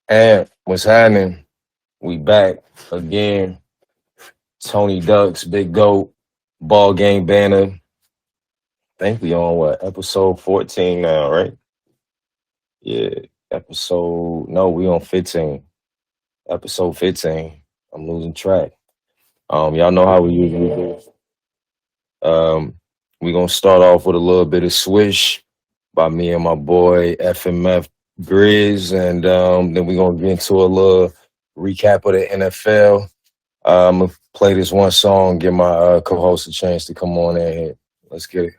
And what's happening? We back again. Tony Ducks, Big Goat, Ballgame Banter. Think we on what? Episode 14 now, right? Yeah. Episode no, we on 15. Episode 15. I'm losing track. Y'all know how we usually do. We gonna start off with a little bit of swish by me and my boy FMF Grizz, and then we gonna get into a little recap of the NFL. I'm gonna play this one song, give my co-host a chance to come on in here. Let's get it.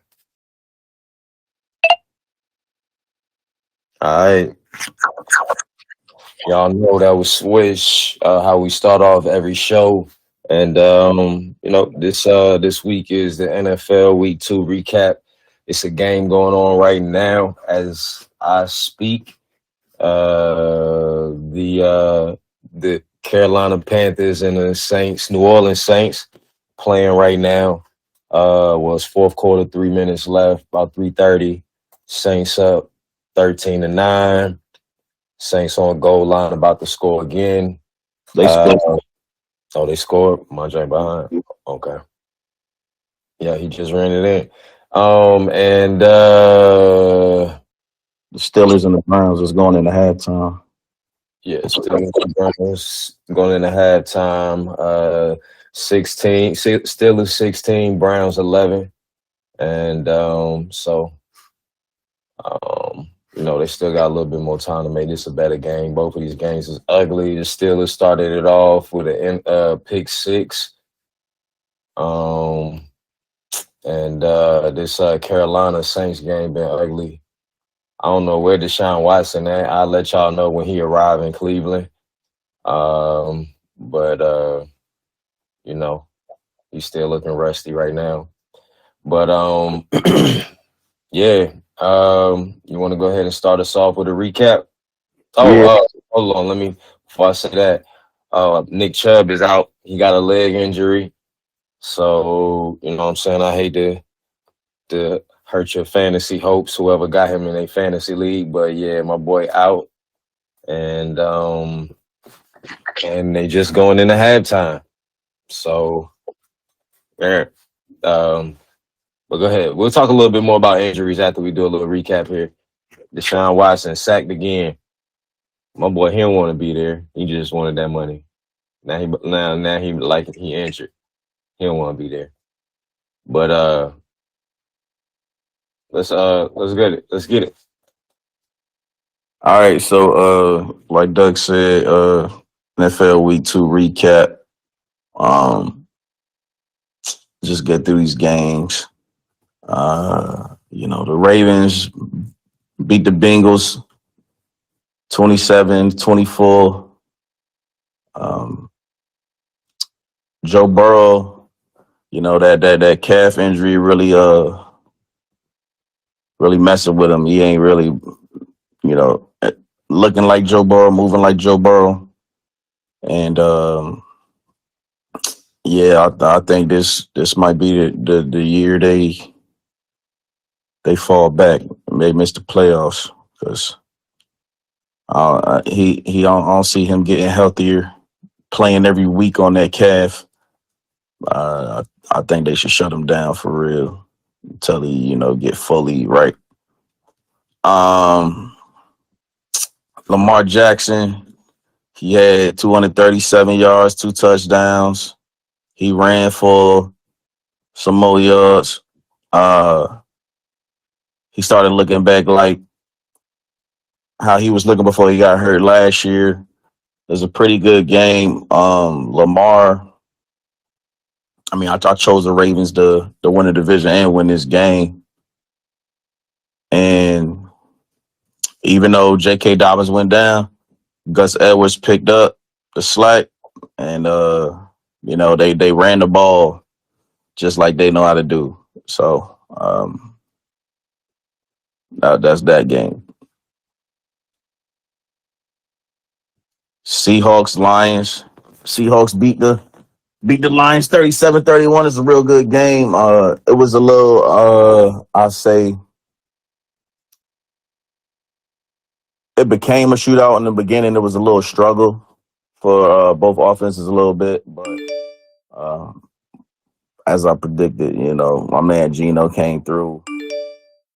All right, y'all know that was Swish. How we start off every show, and this week is the NFL Week 2 recap. It's a game going on right now as I speak. The Carolina Panthers and the Saints, New Orleans Saints, playing right now. Was fourth quarter, 3 minutes left, about 3:30. Saints up 13-9. Saints on goal line, about to score again. They scored. Oh, they scored. My joint behind. Okay. Yeah, he just ran it in. And The Steelers and the Browns is going into halftime. yeah, still Browns going into halftime. 16, Steelers 16, Browns 11. And they still got a little bit more time to make this a better game. Both of these games is ugly. The Steelers started it off with a pick six. And this Carolina Saints game been ugly. I don't know where Deshaun Watson at. I'll let y'all know when he arrive in Cleveland. But he's still looking rusty right now. But yeah. You want to go ahead and start us off with a recap? Oh, Yeah, hold on. Before I say that, Nick Chubb is out. He got a leg injury. So, you know what I'm saying? I hate to hurt your fantasy hopes, whoever got him in a fantasy league. But yeah, my boy out. And they just going into halftime. So there. But go ahead. We'll talk a little bit more about injuries after we do a little recap here. Deshaun Watson sacked again. My boy, he don't want to be there. He just wanted that money. Now he like he injured. He don't want to be there. But let's get it. Let's get it. all right. So, like Doug said, NFL Week 2 recap. Just get through these games. The Ravens beat the Bengals 27-24. Joe Burrow, that calf injury really messing with him. He ain't really, looking like Joe Burrow, moving like Joe Burrow. And I think this might be the year they fall back and they miss the playoffs because I don't see him getting healthier, playing every week on that calf. I think they should shut him down for real until he get fully right. Lamar Jackson, he had 237 yards, 2 touchdowns. He ran for some more yards. He started looking back like how he was looking before he got hurt last year. It was a pretty good game. Lamar, I chose the Ravens to win the division and win this game. And even though J.K. Dobbins went down, Gus Edwards picked up the slack, and they ran the ball just like they know how to do. So that's that game. Seahawks Lions. Seahawks beat the Lions 37-31. It's a real good game. It was a little I say it became a shootout in the beginning. It was a little struggle for both offenses a little bit, but uh, as I predicted, my man Gino came through.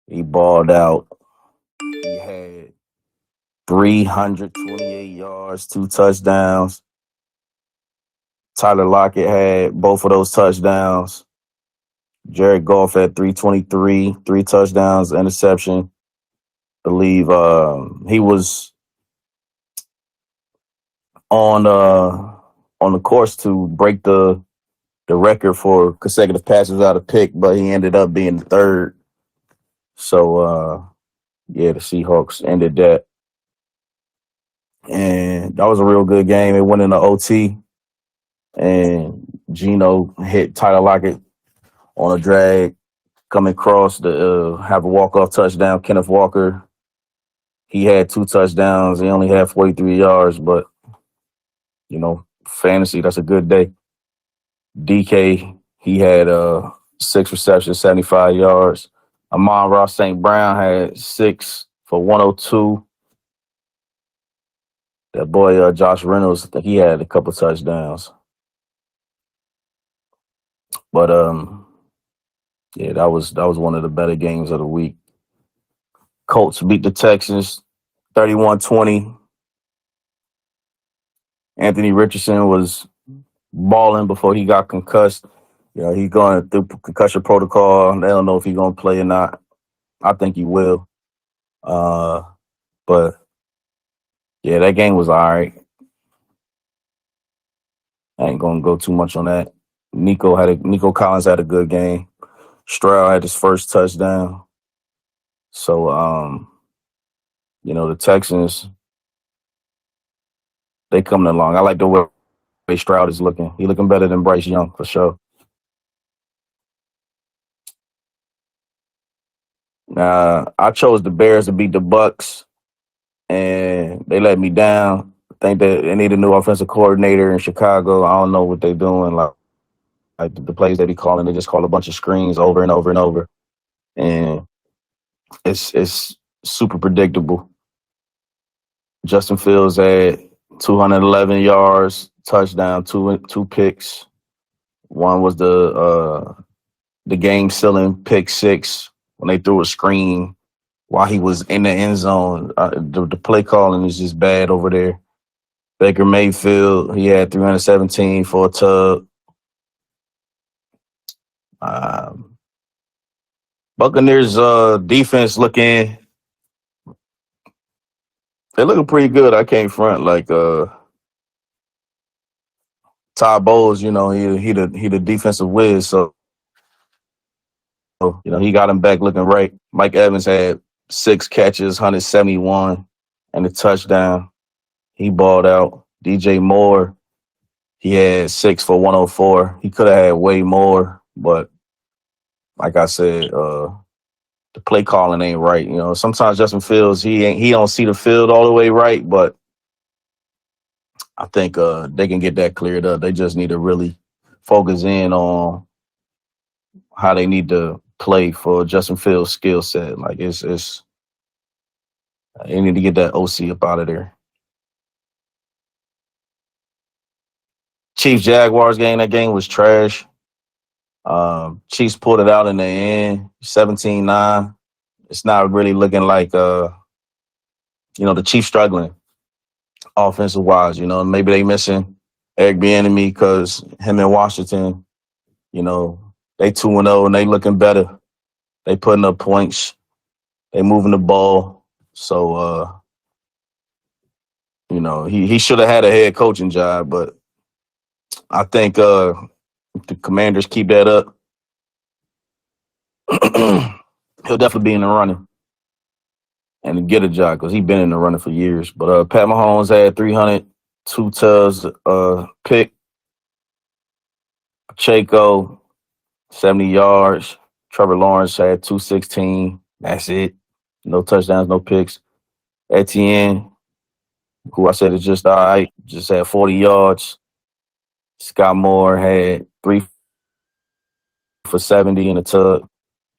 He balled out. He had 328 yards, 2 touchdowns. Tyler Lockett had both of those touchdowns. Jared Goff had 323, 3 touchdowns, interception. I believe he was on on the course to break the record for consecutive passes without a pick, but he ended up being third. So yeah, the Seahawks ended that. And that was a real good game. It went into OT, and Gino hit Tyler Lockett on a drag coming across to have a walk-off touchdown. Kenneth Walker, he had 2 touchdowns. He only had 43 yards, but, fantasy, that's a good day. DK, he had 6 receptions, 75 yards. Amon-Ra St. Brown had 6 for 102. That boy, Josh Reynolds, he had a couple touchdowns. But yeah, that was one of the better games of the week. Colts beat the Texans 31-20. Anthony Richardson was balling before he got concussed. He's going through concussion protocol. They don't know if he's going to play or not. I think he will. But yeah, that game was all right. I ain't going to go too much on that. Nico Collins had a good game. Stroud had his first touchdown. So, the Texans, they coming along. I like the way Stroud is looking. He looking better than Bryce Young for sure. I chose the Bears to beat the Bucks, and they let me down. I think that they need a new offensive coordinator in Chicago. I don't know what they're doing. Like the plays they be calling, they just call a bunch of screens over and over and over, and it's super predictable. Justin Fields had 211 yards, touchdown, two picks. One was the game-sealing pick 6 when they threw a screen while he was in the end zone. The play calling is just bad over there. Baker Mayfield, he had 317 for a tub. Buccaneers defense they're looking pretty good. I can't front like Todd Bowles, he the defensive whiz, so he got him back looking right. Mike Evans had 6 catches, 171, and a touchdown. He balled out. DJ Moore, he had 6 for 104. He could have had way more, but like I said, the play calling ain't right. Sometimes Justin Fields, he don't see the field all the way right, but I think they can get that cleared up. They just need to really focus in on how they need to play for Justin Fields' skill set. Like it's they need to get that OC up out of there. Chiefs Jaguars game. That game was trash. Chiefs pulled it out in the end, 17-9. It's not really looking like the Chiefs struggling offensive wise. Maybe they missing Eric Bieniemy because him in Washington, they 2-0 and they looking better. They putting up points. They moving the ball. So he should have had a head coaching job, but I think the Commanders keep that up. He'll definitely be in the running and get a job because he's been in the running for years. But Pat Mahomes had 302 tubs pick. Pacheco, 70 yards. Trevor Lawrence had 216. That's it. No touchdowns, no picks. Etienne, who I said is just all right, just had 40 yards. Scott Moore had 3 for 70 in a tub.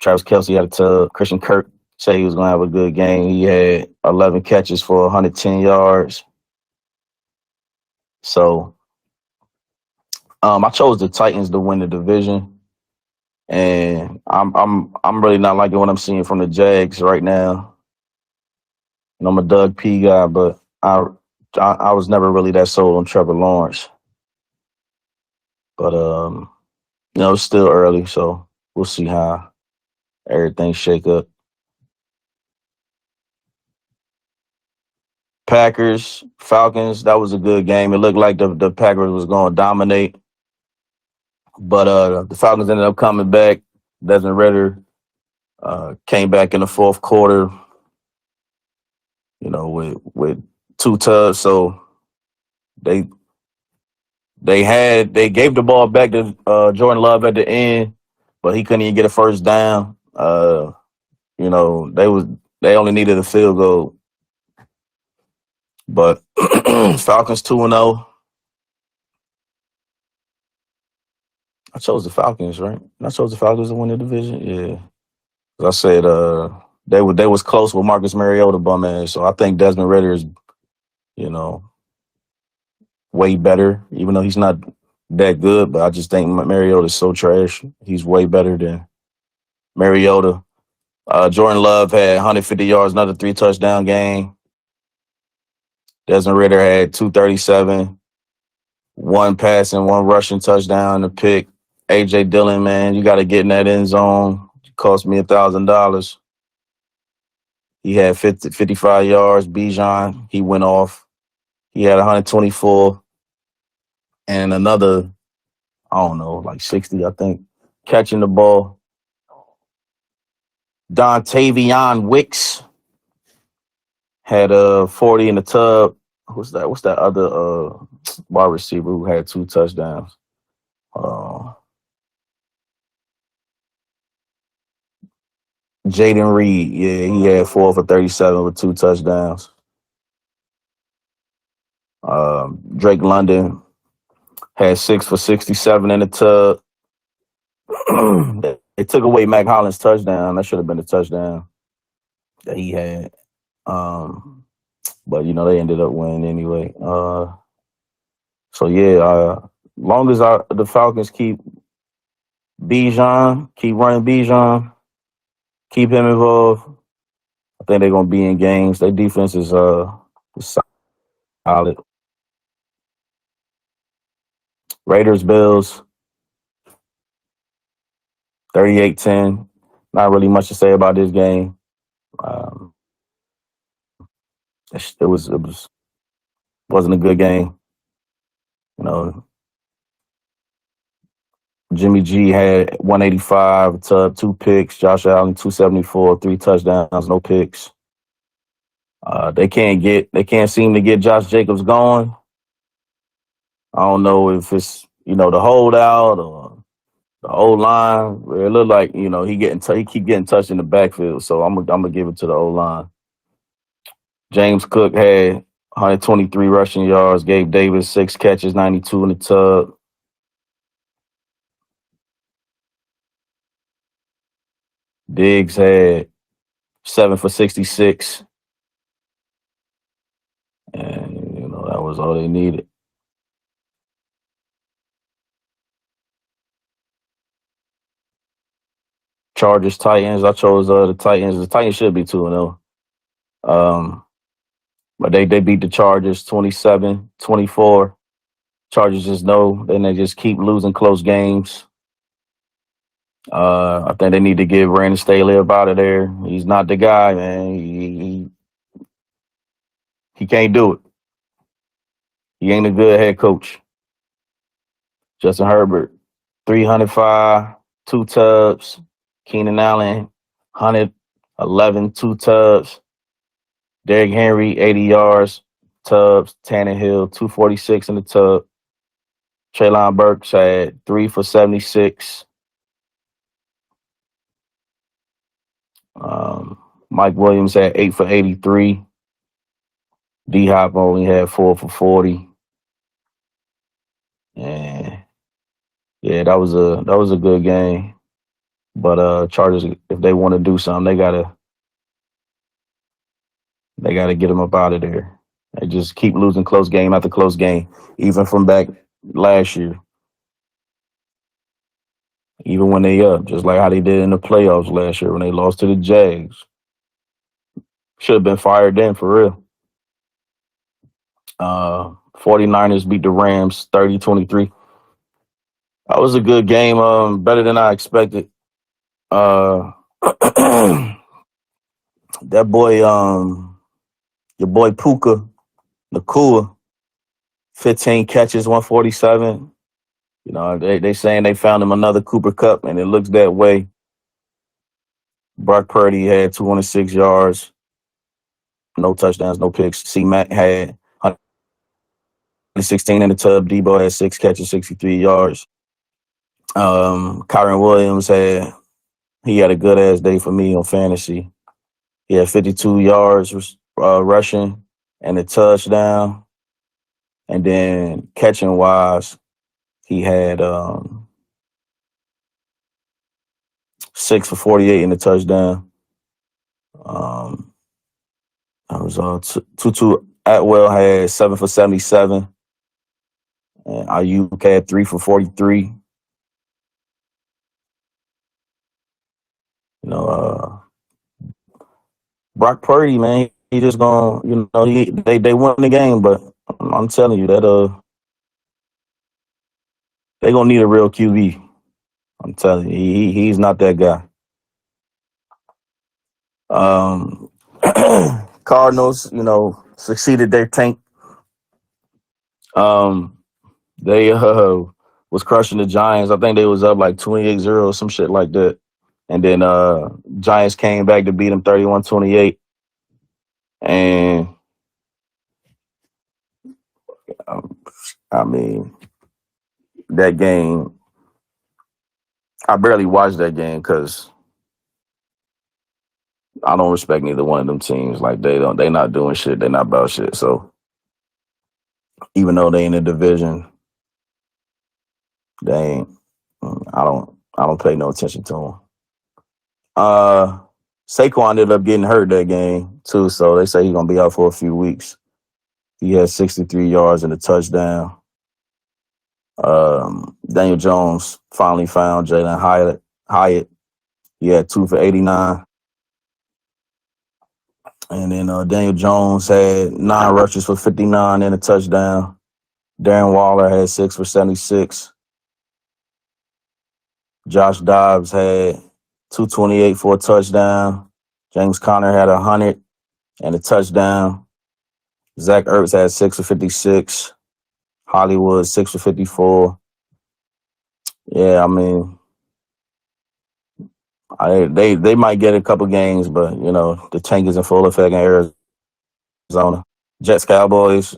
Travis Kelce had a tub. Christian Kirk Say he was gonna have a good game. He had 11 catches for 110 yards. So I chose the Titans to win the division, and I'm really not liking what I'm seeing from the Jags right now. And I'm a Doug P guy, but I was never really that sold on Trevor Lawrence. But it's still early, so we'll see how everything shake up. Packers, Falcons, that was a good game. It looked like the Packers was going to dominate, but the Falcons ended up coming back. Desmond Ritter came back in the fourth quarter, with two tubs. So they they gave the ball back to Jordan Love at the end, but he couldn't even get a first down. They only needed a field goal, but Falcons 2-0. I chose the Falcons, right? I chose the Falcons to win the division. Yeah, as I said, they was close with Marcus Mariota, bum ass. So I think Desmond Ritter is, you know, way better, even though he's not that good. But I just think Mariota is so trash. He's way better than Mariota. Jordan Love had 150 yards, another 3-touchdown game. Desmond Ritter had 237, one passing, one rushing touchdown, a pick. A.J. Dillon, man, you got to get in that end zone. It cost me $1,000. He had 55 yards. Bijan, he went off. He had 124 and another, I don't know, like 60, I think, catching the ball. Dontavion Wicks had 40 in the tub. What's that? What's that other wide receiver who had 2 touchdowns? Jaden Reed. Yeah, he had 4 for 37 with 2 touchdowns. Drake London had 6 for 67 in the tub. They took away Mac Hollins' touchdown. That should have been a touchdown that he had. But they ended up winning anyway. So yeah, long as the Falcons keep Bijan, keep running Bijan, keep him involved, I think they're gonna be in games. Their defense is solid. Raiders, Bills, 38-10. Not really much to say about this game. It wasn't a good game. Jimmy G had 185, 2 picks. Josh Allen 274, 3 touchdowns, no picks. They can't seem to get Josh Jacobs going. I don't know if it's the holdout or the O line. It looked like he keep getting touched in the backfield. So I'm gonna give it to the O line. James Cook had 123 rushing yards. Gabe Davis 6 catches, 92 in the tub. Diggs had 7 for 66. And that was all they needed. Chargers, Titans. I chose the Titans. The Titans should be 2-0. But they beat the Chargers 27-24. Chargers just know, then they just keep losing close games. I think they need to get Brandon Staley up out of there. He's not the guy, man. He can't do it. He ain't a good head coach. Justin Herbert, 305, 2 tubs. Keenan Allen, 111, 2 tubs. Derrick Henry, 80 yards, tubs. Tannehill, 246 in the tub. Treylon Burks had 3 for 76. Mike Williams had 8 for 83. D-Hop only had 4 for 40. And yeah, that was a good game. But Chargers, if they want to do something, they gotta They got to get him up out of there. They just keep losing close game after close game, even from back last year, even when they up, just like how they did in the playoffs last year when they lost to the Jags. Should have been fired then for real. 49ers beat the Rams 30-23. That was a good game, better than I expected. That boy, your boy Puka Nakua, 15 catches, 147. You know, they saying they found him another Cooper Cup, and it looks that way. Brock Purdy had 206 yards, no touchdowns, no picks. C-Mac had 116 in the tub. Debo had 6 catches, 63 yards. Kyron Williams he had a good ass day for me on fantasy. He had 52 yards rushing and a touchdown. And then catching wise, he had 6 for 48 in the touchdown. I was Tutu Atwell had 7 for 77. And Ayuk had 3 for 43. You know, Brock Purdy, man, he just gonna, they won the game, but I'm telling you that they gonna need a real QB. I'm telling you, he's not that guy. Cardinals, succeeded their tank. They was crushing the Giants. I think they was up like 28-0 or some shit like that. And then Giants came back to beat them 31-28. And I mean, that game, I barely watched that game because I don't respect neither one of them teams. Like they not doing shit. They not about shit. So even though they in the division, they ain't. I don't pay no attention to them. Saquon ended up getting hurt that game too, so they say he's gonna be out for a few weeks. He had 63 yards and a touchdown. Daniel Jones finally found Jalen Hyatt. He had 2 for 89. And then Daniel Jones had 9 rushes for 59 and a touchdown. Darren Waller had 6 for 76. Josh Dobbs had 228 for a touchdown. James Conner had 100 and a touchdown. Zach Ertz had 6 for 56. Hollywood 6 for 54. Yeah, I mean, they might get a couple games, but the tank is in full effect in Arizona. Jets Cowboys.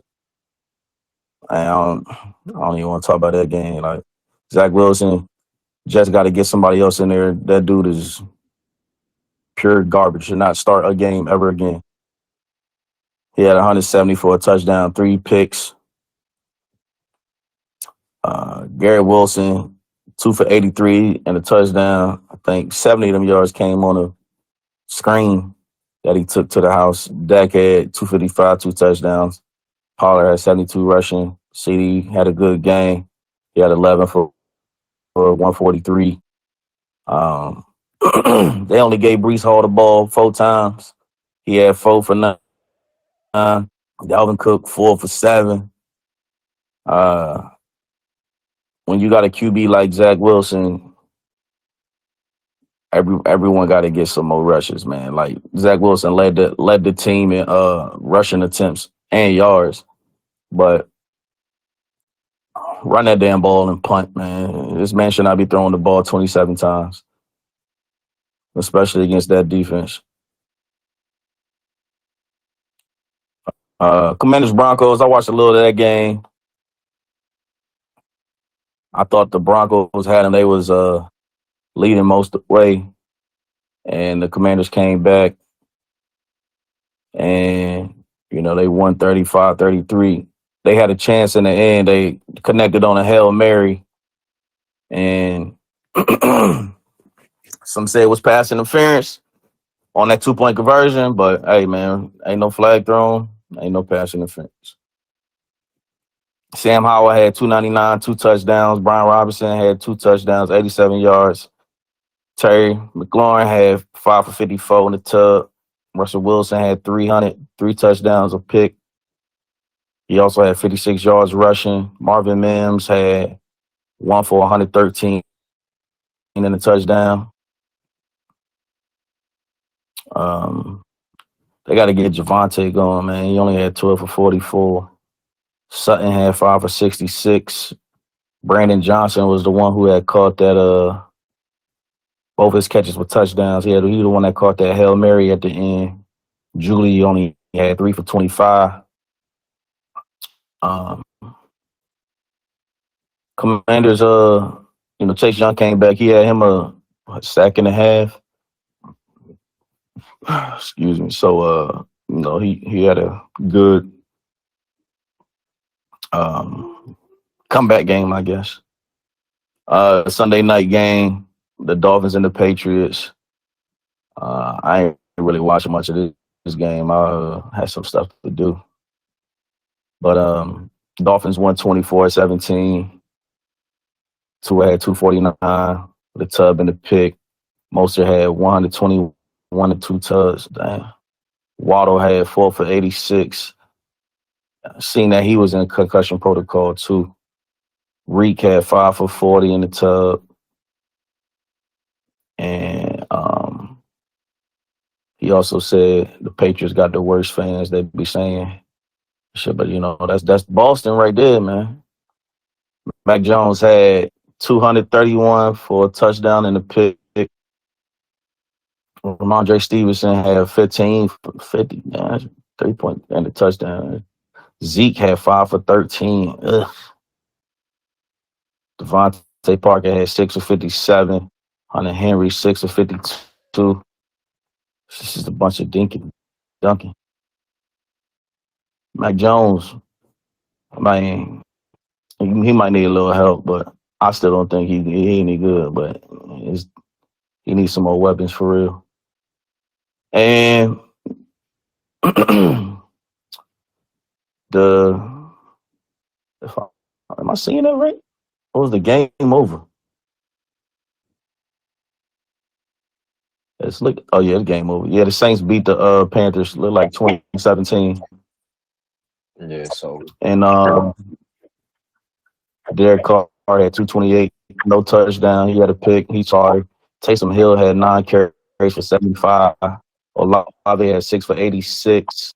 I don't even want to talk about that game. Like Zach Wilson, Jets got to get somebody else in there. That dude is pure garbage. Should not start a game ever again. He had 170 for a touchdown, 3 picks. Garrett Wilson, 2 for 83 and a touchdown. I think 70 of them yards came on a screen that he took to the house. Dak had 255, 2 touchdowns. Pollard had 72 rushing. CD had a good game. He had 11 for 143. They only gave Brees Hall the ball 4 times. He had 4 for 9. Dalvin Cook 4 for 7. When you got a QB like Zach Wilson, everyone got to get some more rushes, man. Like Zach Wilson led the team in rushing attempts and yards, but run that damn ball and punt, man. This man should not be throwing the ball 27 times, especially against that defense. Commanders Broncos. I watched a little of that game. I thought the Broncos had them. They was leading most of the way, and the Commanders came back, and they won 35-33. They had a chance in the end. They connected on a Hail Mary, and some say it was pass interference. on that 2-point conversion. But hey, man, ain't no flag thrown, ain't no pass interference. Sam Howell had 299, 2 touchdowns. Brian Robinson had 2 touchdowns, 87 yards. Terry McLaurin had 5 for 54 in the tub. Russell Wilson had 300, 3 touchdowns, a pick. He also had 56 yards rushing. Marvin Mims had 1 for 113 in a touchdown. They got to get Javante going, man. He only had 12 for 44. Sutton had 5 for 66. Brandon Johnson was the one who had caught that. Both his catches were touchdowns. He was the one that caught that Hail Mary at the end. Julie only had 3 for 25. Commanders, Chase Young came back. He had him a sack and a half. Excuse me. So, he had a good comeback game, I guess. Sunday night game, the Dolphins and the Patriots. I ain't really watching much of this game. I had some stuff to do. But Dolphins won 24-17. Tua had 249, the tub and the pick. Moser had 121 and 2 tubs. Damn. Waddle had 4 for 86. Seeing that he was in concussion protocol too. Reek had 5 for 40 in the tub. And he also said the Patriots got the worst fans, they be saying. Shit, but that's Boston right there, man. Mac Jones had 231 for a touchdown and a pick. Ramondre Stevenson had 15 for 50, 3-point and a touchdown. Zeke had 5 for 13. Ugh. Devontae Parker had 6 for 57. Hunter Henry 6 for 52. This is a bunch of dunking. Mac Jones, he might need a little help, but I still don't think he any good. But he needs some more weapons for real. And am I seeing that right? Or was the game over? The game over. Yeah, the Saints beat the Panthers. Look like 2017. Yeah, so And Derek Carr had 228, no touchdown. He had a pick. He's sorry. Taysom Hill had 9 carries for 75. Olave had 6 for 86.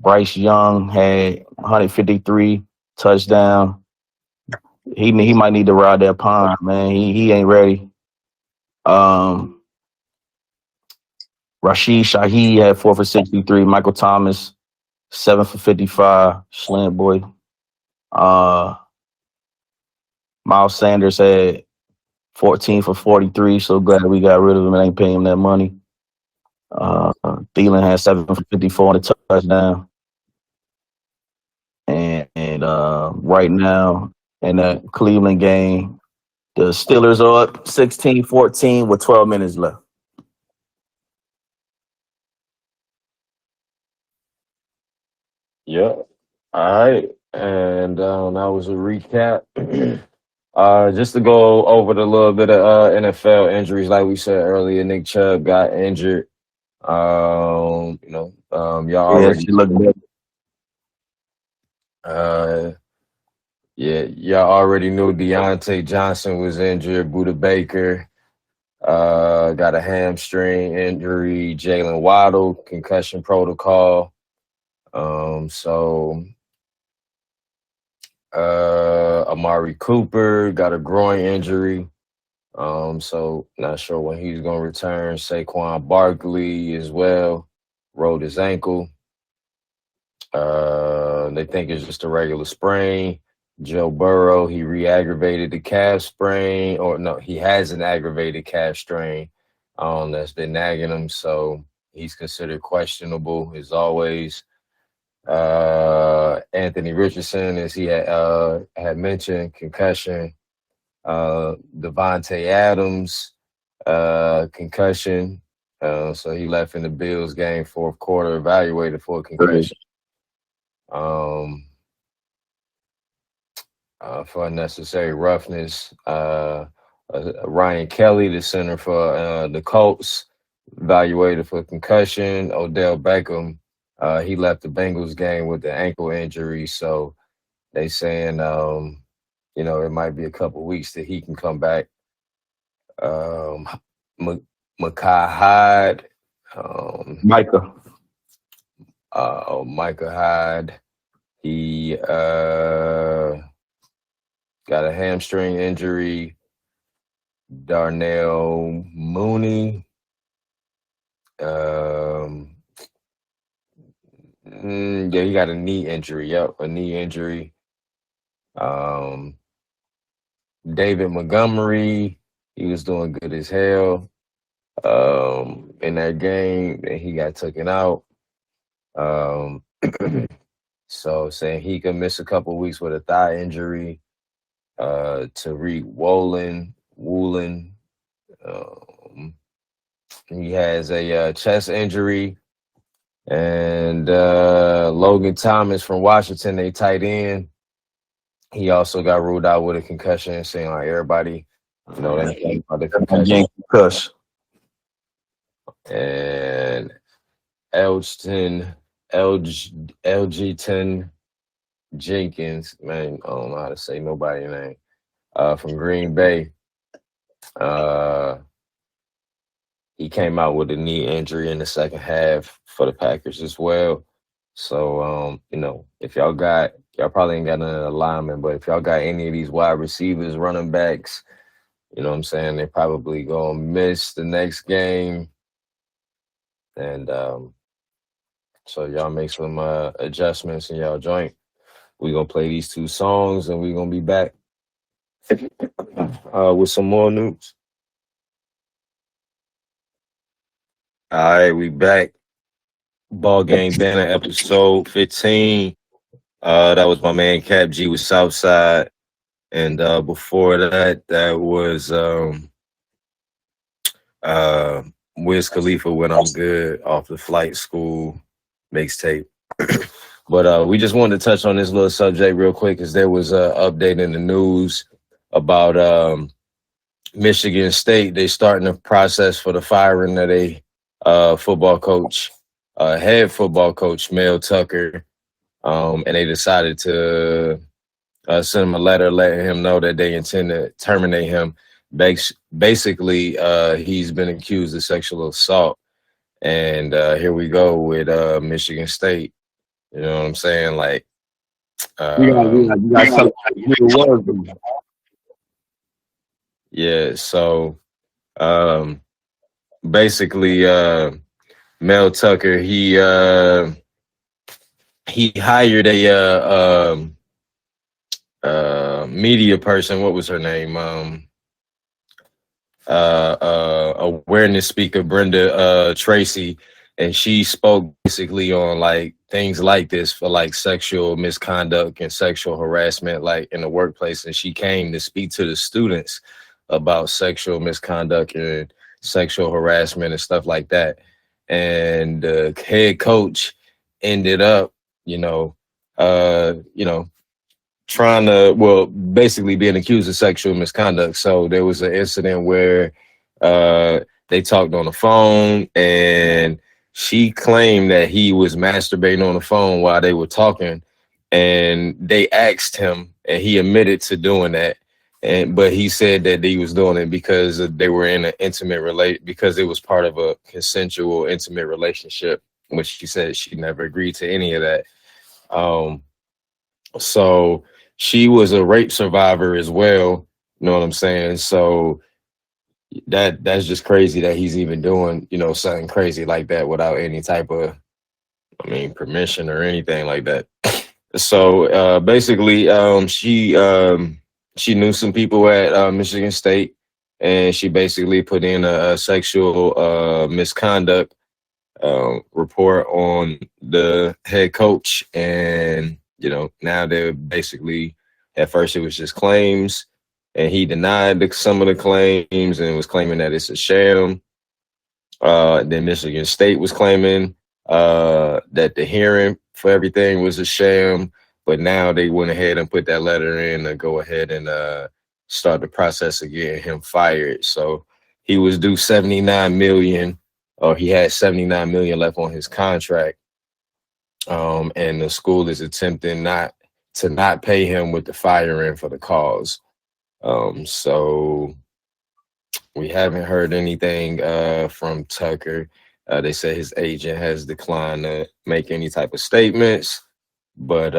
Bryce Young had 153, touchdown. He might need to ride that pine, man. He ain't ready. Rashid Shaheed had 4 for 63. Michael Thomas, 7 for 55. Slant boy. Miles Sanders had 14 for 43. So glad we got rid of him and ain't paying him that money. Thielen had 7 for 54 on a touchdown. And right now in that Cleveland game, the Steelers are up 16-14 with 12 minutes left. yeah. All right. And that was a recap. Just to go over the little bit of NFL injuries, like we said earlier, Nick Chubb got injured. Y'all already y'all already knew Deontay Johnson was injured. Buda Baker got a hamstring injury. Jalen Waddle, concussion protocol. Amari Cooper got a groin injury. So not sure when he's gonna return. Saquon Barkley as well rolled his ankle. They think it's just a regular sprain. Joe Burrow, he re-aggravated the calf sprain, or no, he has an aggravated calf strain that's been nagging him, so he's considered questionable as always. Anthony Richardson, as he had mentioned, concussion. Devontae Adams, concussion. So he left in the Bills game, fourth quarter, evaluated for a concussion. Um, for unnecessary roughness. Ryan Kelly, the center for the Colts, evaluated for concussion. Odell Beckham, he left the Bengals game with the ankle injury. So they saying, it might be a couple weeks that he can come back. Micah Hyde, Micah. Micah Hyde, he got a hamstring injury. Darnell Mooney. Yeah, he got a knee injury. Yep, a knee injury. David Montgomery, he was doing good as hell in that game, and he got taken out. So saying he could miss a couple weeks with a thigh injury. Tariq Woolen, he has a chest injury. And Logan Thomas from Washington, they tight end. He also got ruled out with a concussion, saying like everybody, they think about the concussion. And Elgton Jenkins, man, I don't know how to say nobody's name, from Green Bay. He came out with a knee injury in the second half for the Packers as well. So, if y'all probably ain't got none alignment, but if y'all got any of these wide receivers, running backs, you know what I'm saying, they're probably going to miss the next game. And so y'all make some adjustments in y'all joint. We're going to play these two songs, and we're going to be back with some more news. All right, we back. Ballgame Banter episode 15. That was my man Cap G with Southside. And before that was Wiz Khalifa when I'm good off the Flight School mixtape. But we just wanted to touch on this little subject real quick because there was an update in the news about Michigan State. They starting the process for the firing of a football coach, head football coach, Mel Tucker. And they decided to send him a letter letting him know that they intend to terminate him. Basically, he's been accused of sexual assault. And here we go with Michigan State. You know what I'm saying? Like, yeah, so basically, Mel Tucker, he hired a media person. What was her name? Awareness speaker Brenda Tracy, and she spoke basically on like things like this for like sexual misconduct and sexual harassment like in the workplace. And she came to speak to the students about sexual misconduct and sexual harassment and stuff like that. And the head coach ended up, trying to, basically being accused of sexual misconduct. So there was an incident where they talked on the phone, and she claimed that he was masturbating on the phone while they were talking, and they asked him, and he admitted to doing that. But he said that he was doing it because they were in an intimate because it was part of a consensual, intimate relationship, which she said she never agreed to any of that. So she was a rape survivor as well. You know what I'm saying? So that's just crazy that he's even doing, something crazy like that without any type of, permission or anything like that. So basically, she knew some people at Michigan State, and she basically put in a sexual misconduct report on the head coach. And, now they're basically, at first it was just claims, and he denied some of the claims and was claiming that it's a sham. Then Michigan State was claiming that the hearing for everything was a sham, but now they went ahead and put that letter in to go ahead and start the process of getting him fired. So he was due 79 million, or he had 79 million left on his contract. And the school is attempting not pay him with the firing for the cause. So we haven't heard anything from Tucker. They say his agent has declined to make any type of statements. But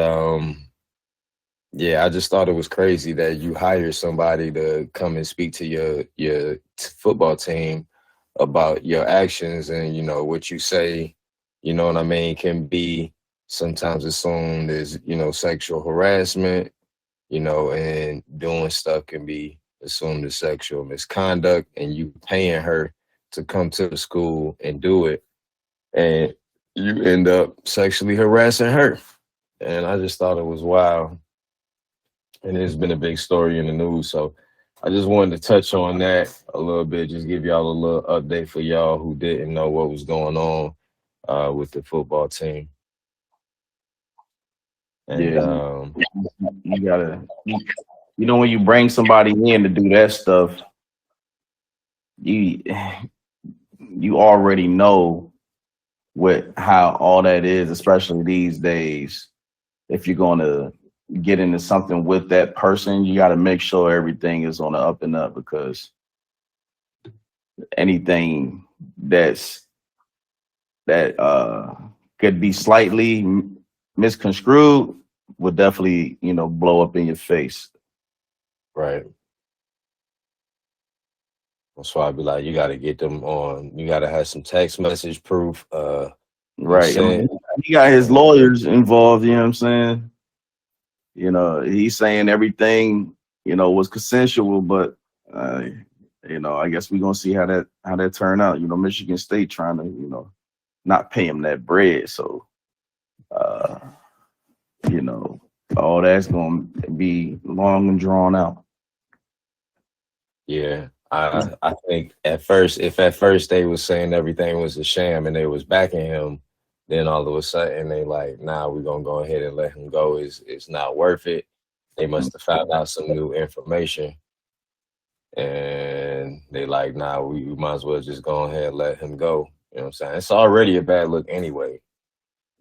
yeah, I just thought it was crazy that you hire somebody to come and speak to your football team about your actions, and you know what you say, you know what I mean, can be sometimes assumed as, you know, sexual harassment, you know, and doing stuff can be assumed as sexual misconduct, and you paying her to come to the school and do it, and you end up sexually harassing her. And I just thought it was wild. And it's been a big story in the news. So I just wanted to touch on that a little bit, just give y'all a little update for y'all who didn't know what was going on with the football team. And Yeah, you gotta, you know, when you bring somebody in to do that stuff, you already know how all that is, especially these days. If you're going to get into something with that person, you got to make sure everything is on the up and up, because anything that could be slightly misconstrued would definitely, you know, blow up in your face. right. That's why I'd be like, you got to get them on. You got to have some text message proof. Right. I mean, he got his lawyers involved, you know what I'm saying? You know, he's saying everything, you know, was consensual, but you know, I guess we're gonna see how that turn out. You know, Michigan State trying to, you know, not pay him that bread. So you know, all that's gonna be long and drawn out. Yeah. I think if at first they was saying everything was a sham and they was backing him, then all of a sudden they like, nah, we're gonna go ahead and let him go. It's not worth it. They must have found out some new information, and they like, nah, we might as well just go ahead and let him go. You know what I'm saying? It's already a bad look anyway,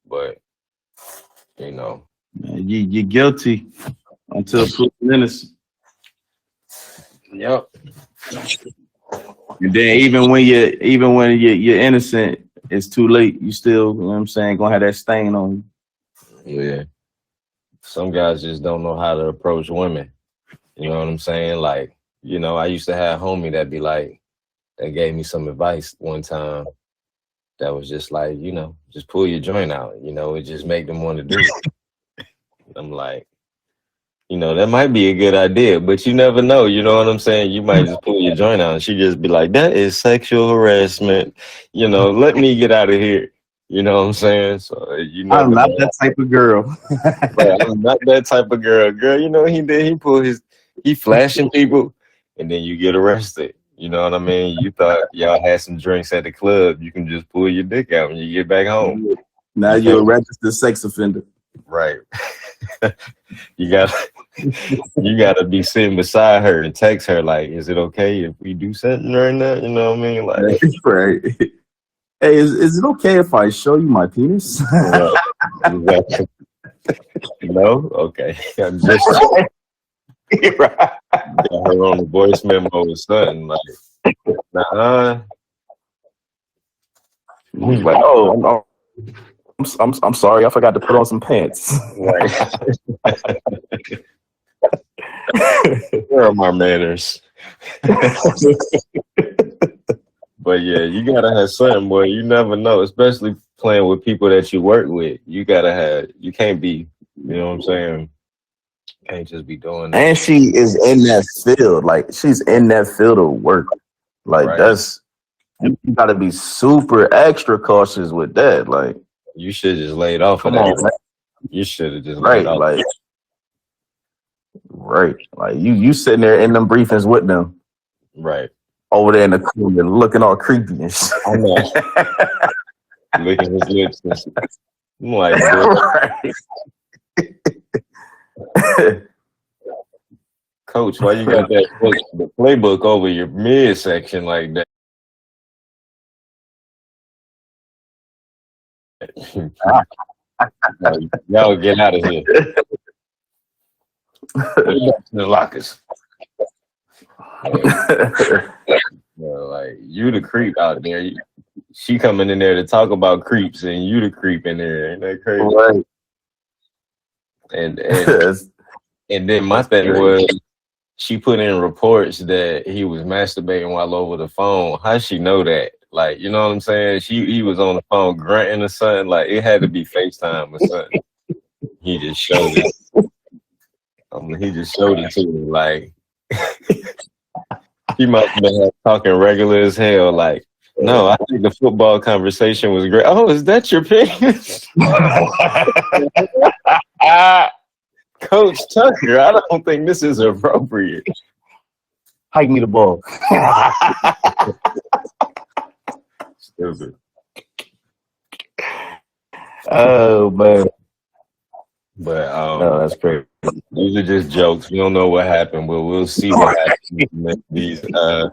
but you know, You're guilty until proven innocent. yep. And then even when you're innocent, it's too late. You still, you know what I'm saying, gonna have that stain on you. Yeah. Some guys just don't know how to approach women. You know what I'm saying? Like, you know, I used to have a homie that be like, that gave me some advice one time that was just like, you know, just pull your joint out. You know, it just make them want to do it. I'm like, you know, that might be a good idea, but you never know. You know what I'm saying? You might just pull your joint out and she just be like, that is sexual harassment. You know, let me get out of here. You know what I'm saying? So you never I'm not know. that type of girl. But I'm not that type of girl. Girl, you know he flashing people and then you get arrested. You know what I mean? You thought y'all had some drinks at the club. You can just pull your dick out when you get back home. Now you're a registered sex offender. Right. you gotta be sitting beside her and text her like, is it okay if we do something right now? You know what I mean? Like, right. Hey, is it okay if I show you my penis? right. Exactly. No? Okay. I'm just Right. got her on the voice memo or something like, nah. He's like, oh, I'm sorry, I forgot to put on some pants. Right. Where are my manners? But yeah, you gotta have something, boy. You never know, especially playing with people that you work with. You can't be, you know what I'm saying? Can't just be doing that. And she is in that field. Like, she's in that field of work. Like, right. You gotta be super extra cautious with that. Like, you should just laid off of that. On, man. You should have just laid off. Right. Like you sitting there in them briefings with them. Right. over there in the corner looking all creepy and shit. I know. Licking his lips and shit. I'm like, boy, Right. Coach, why you got that book, the playbook over your midsection like that? Y'all get out of here. Go back to the lockers. Like you the creep out there. She coming in there to talk about creeps, and you the creep in there. Ain't that crazy? Right. And then my thing was, she put in reports that he was masturbating while over the phone. How'd she know that? Like, you know what I'm saying? He was on the phone grunting or something. Like, it had to be FaceTime or something. He just showed it. He just showed it to me. Like, he must have been talking regular as hell. Like, no, I think the football conversation was great. Oh, is that your penis? Coach Tucker, I don't think this is appropriate. Hike me the ball. Stupid. Oh man. But No, that's crazy. These are just jokes. We don't know what happened, but we'll see what happens. These the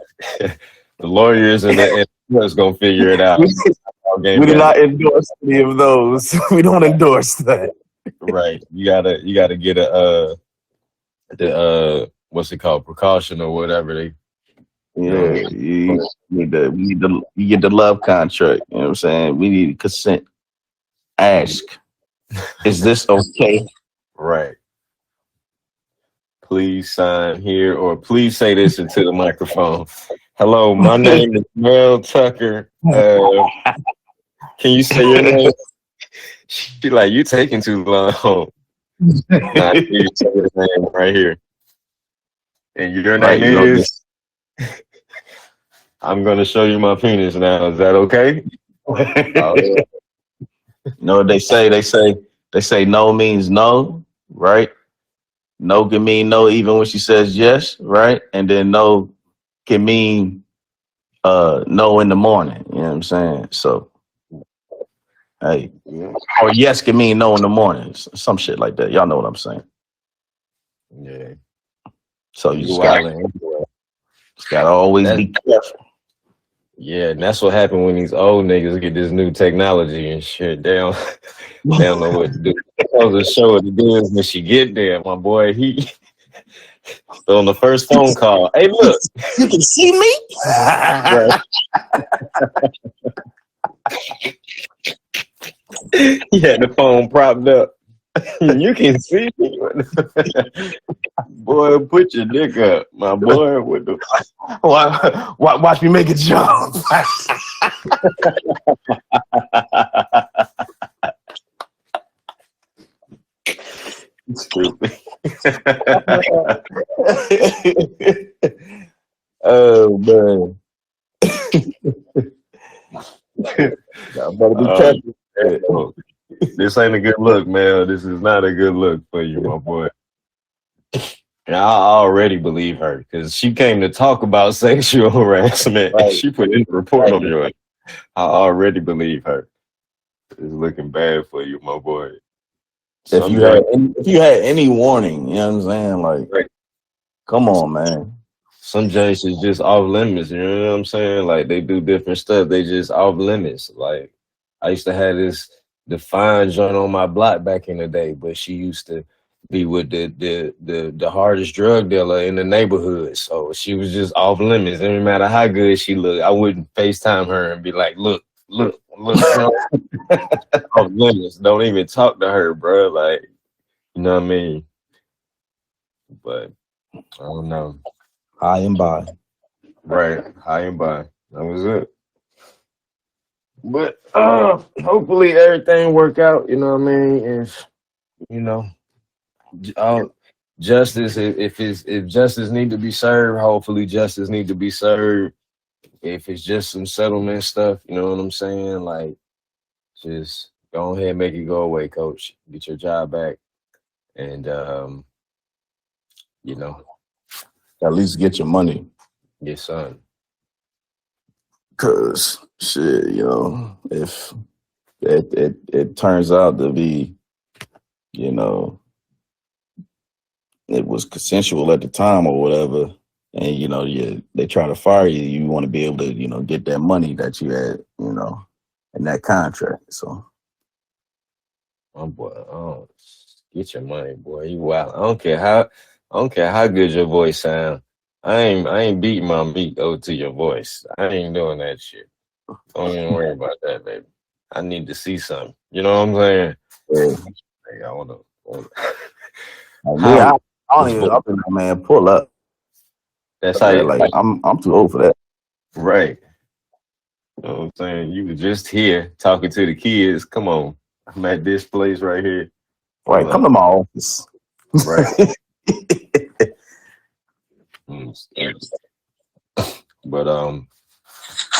lawyers and the is gonna figure it out. We do not endorse any of those. We don't endorse that. Right. You gotta get the what's it called, precaution or whatever they. Yeah, you get the love contract. You know what I'm saying? We need consent. Ask, is this okay? Right. Please sign here, or please say this into the microphone. Hello, my name is Mel Tucker. Can you say your name? She like, you taking too long. Nah, you say your name right here. And your name is. I'm gonna show you my penis now. Is that okay? No, they say no means no, right? No can mean no even when she says yes, right? And then no can mean no in the morning. You know what I'm saying? So hey. Or yes can mean no in the morning. Some shit like that. Y'all know what I'm saying. Yeah. So you just gotta always be careful. Yeah, and that's what happened when these old niggas get this new technology and shit. They don't know what to do. I was show what it is when she get there. My boy, he on the first phone call. Hey, look, you can see me. He had the phone propped up. You can see me. Boy, put your dick up, my boy. What the? Watch me make a jump. Stupid. Oh man. Y'all better be careful. This ain't a good look, man. This is not a good look for you, my boy. And I already believe her because she came to talk about sexual harassment and she put in a report on your. I already believe her. It's looking bad for you, my boy. If you had any warning, you know what I'm saying? Like, come on, man. Some Jays is just off limits. You know what I'm saying? Like they do different stuff. They just off limits. Like I used to have this defined joint on my block back in the day, but she used to be with the hardest drug dealer in the neighborhood. So she was just off limits. No matter how good she looked, I wouldn't FaceTime her and be like, look. Off limits. Don't even talk to her, bro. Like, you know what I mean? But I don't know. High and by. Right. High and by. That was it. But hopefully everything work out, you know what I mean? If you know, justice, if justice need to be served, hopefully justice need to be served. If it's just some settlement stuff, you know what I'm saying? Like, just go ahead and make it go away, coach. Get your job back. And you know, at least get your money. Yes, son. Cause shit, if it turns out to be, you know, it was consensual at the time or whatever, and they try to fire you, you want to be able to, get that money that you had, in that contract. So My boy, oh, get your money, boy. You wild. I don't care how good your voice sound. I ain't beating my meat over to your voice. I ain't doing that shit. Don't even worry about that, baby. I need to see something. You know what I'm saying? yeah, Hey, I wanna me, how I don't even up in that man pull up. that's how you Like I'm too old for that. right. You know what I'm saying? You were just here talking to the kids. Come on. I'm at this place right here. Right, come to my office. Right. But all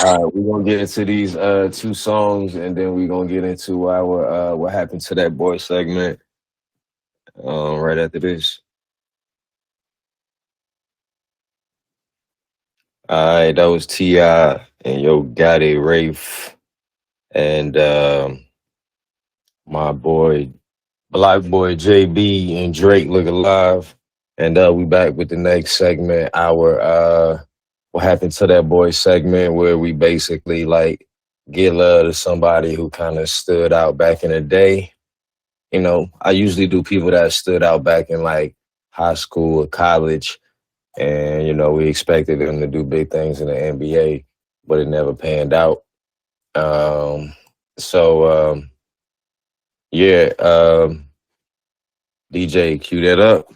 right, we're gonna get into these two songs and then we're gonna get into our what happened to that boy segment right after this. All right, that was T.I. and Yo Gotti Rafe and my boy Black Boy JB and Drake Look Alive. And we back with the next segment, our what happened to that boy segment, where we basically like give love to somebody who kind of stood out back in the day. I usually do people that stood out back in like high school or college, and we expected them to do big things in the NBA, but it never panned out. So yeah, DJ, cue that up.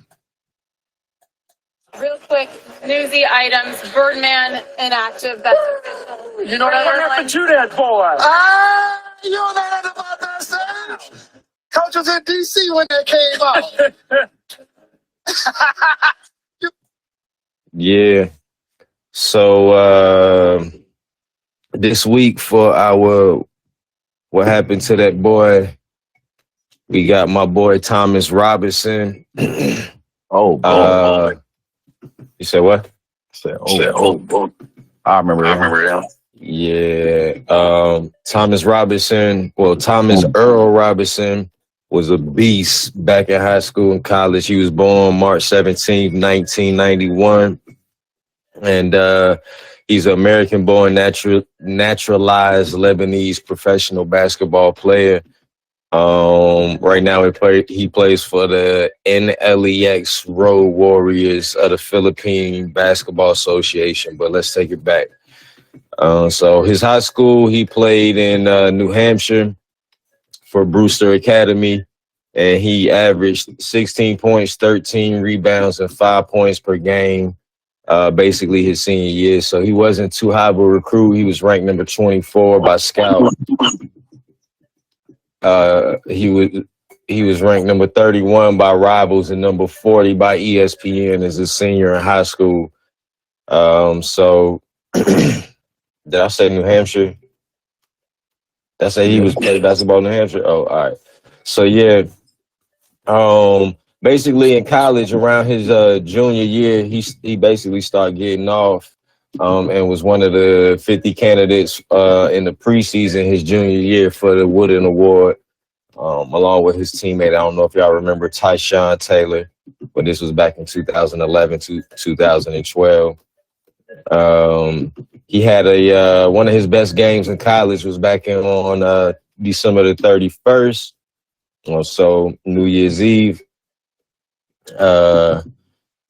Real quick, newsy items. Birdman inactive. That's official. You know what happened to that boy? You know nothing about that, Sam? Coach was in D.C. when that came out. Yeah. So this week for our what happened to that boy, we got my boy Thomas Robinson. You said what? I remember him. Yeah. Thomas Robinson, Thomas Earl Robinson was a beast back in high school and college. He was born March 17th, 1991. And he's an American-born naturalized Lebanese professional basketball player. Right now he plays for the NLEX Road Warriors of the Philippine Basketball Association. But let's take it back. So his high school, he played in New Hampshire for Brewster Academy, and he averaged 16 points, 13 rebounds, and 5 points per game. Basically his senior year. So he wasn't too high of a recruit. He was ranked number 24 by Scout. He was ranked number 31 by Rivals and number 40 by ESPN as a senior in high school. So did I say New Hampshire? Did I say he was playing basketball in New Hampshire? Oh, all right. So yeah. Basically in college around his junior year, he basically started getting off and was one of the 50 candidates in the preseason his junior year for the Wooden Award, along with his teammate. I don't know if y'all remember Tyshawn Taylor, but this was back in 2011 to 2012. He had one of his best games in college was back on December the 31st, so New Year's Eve.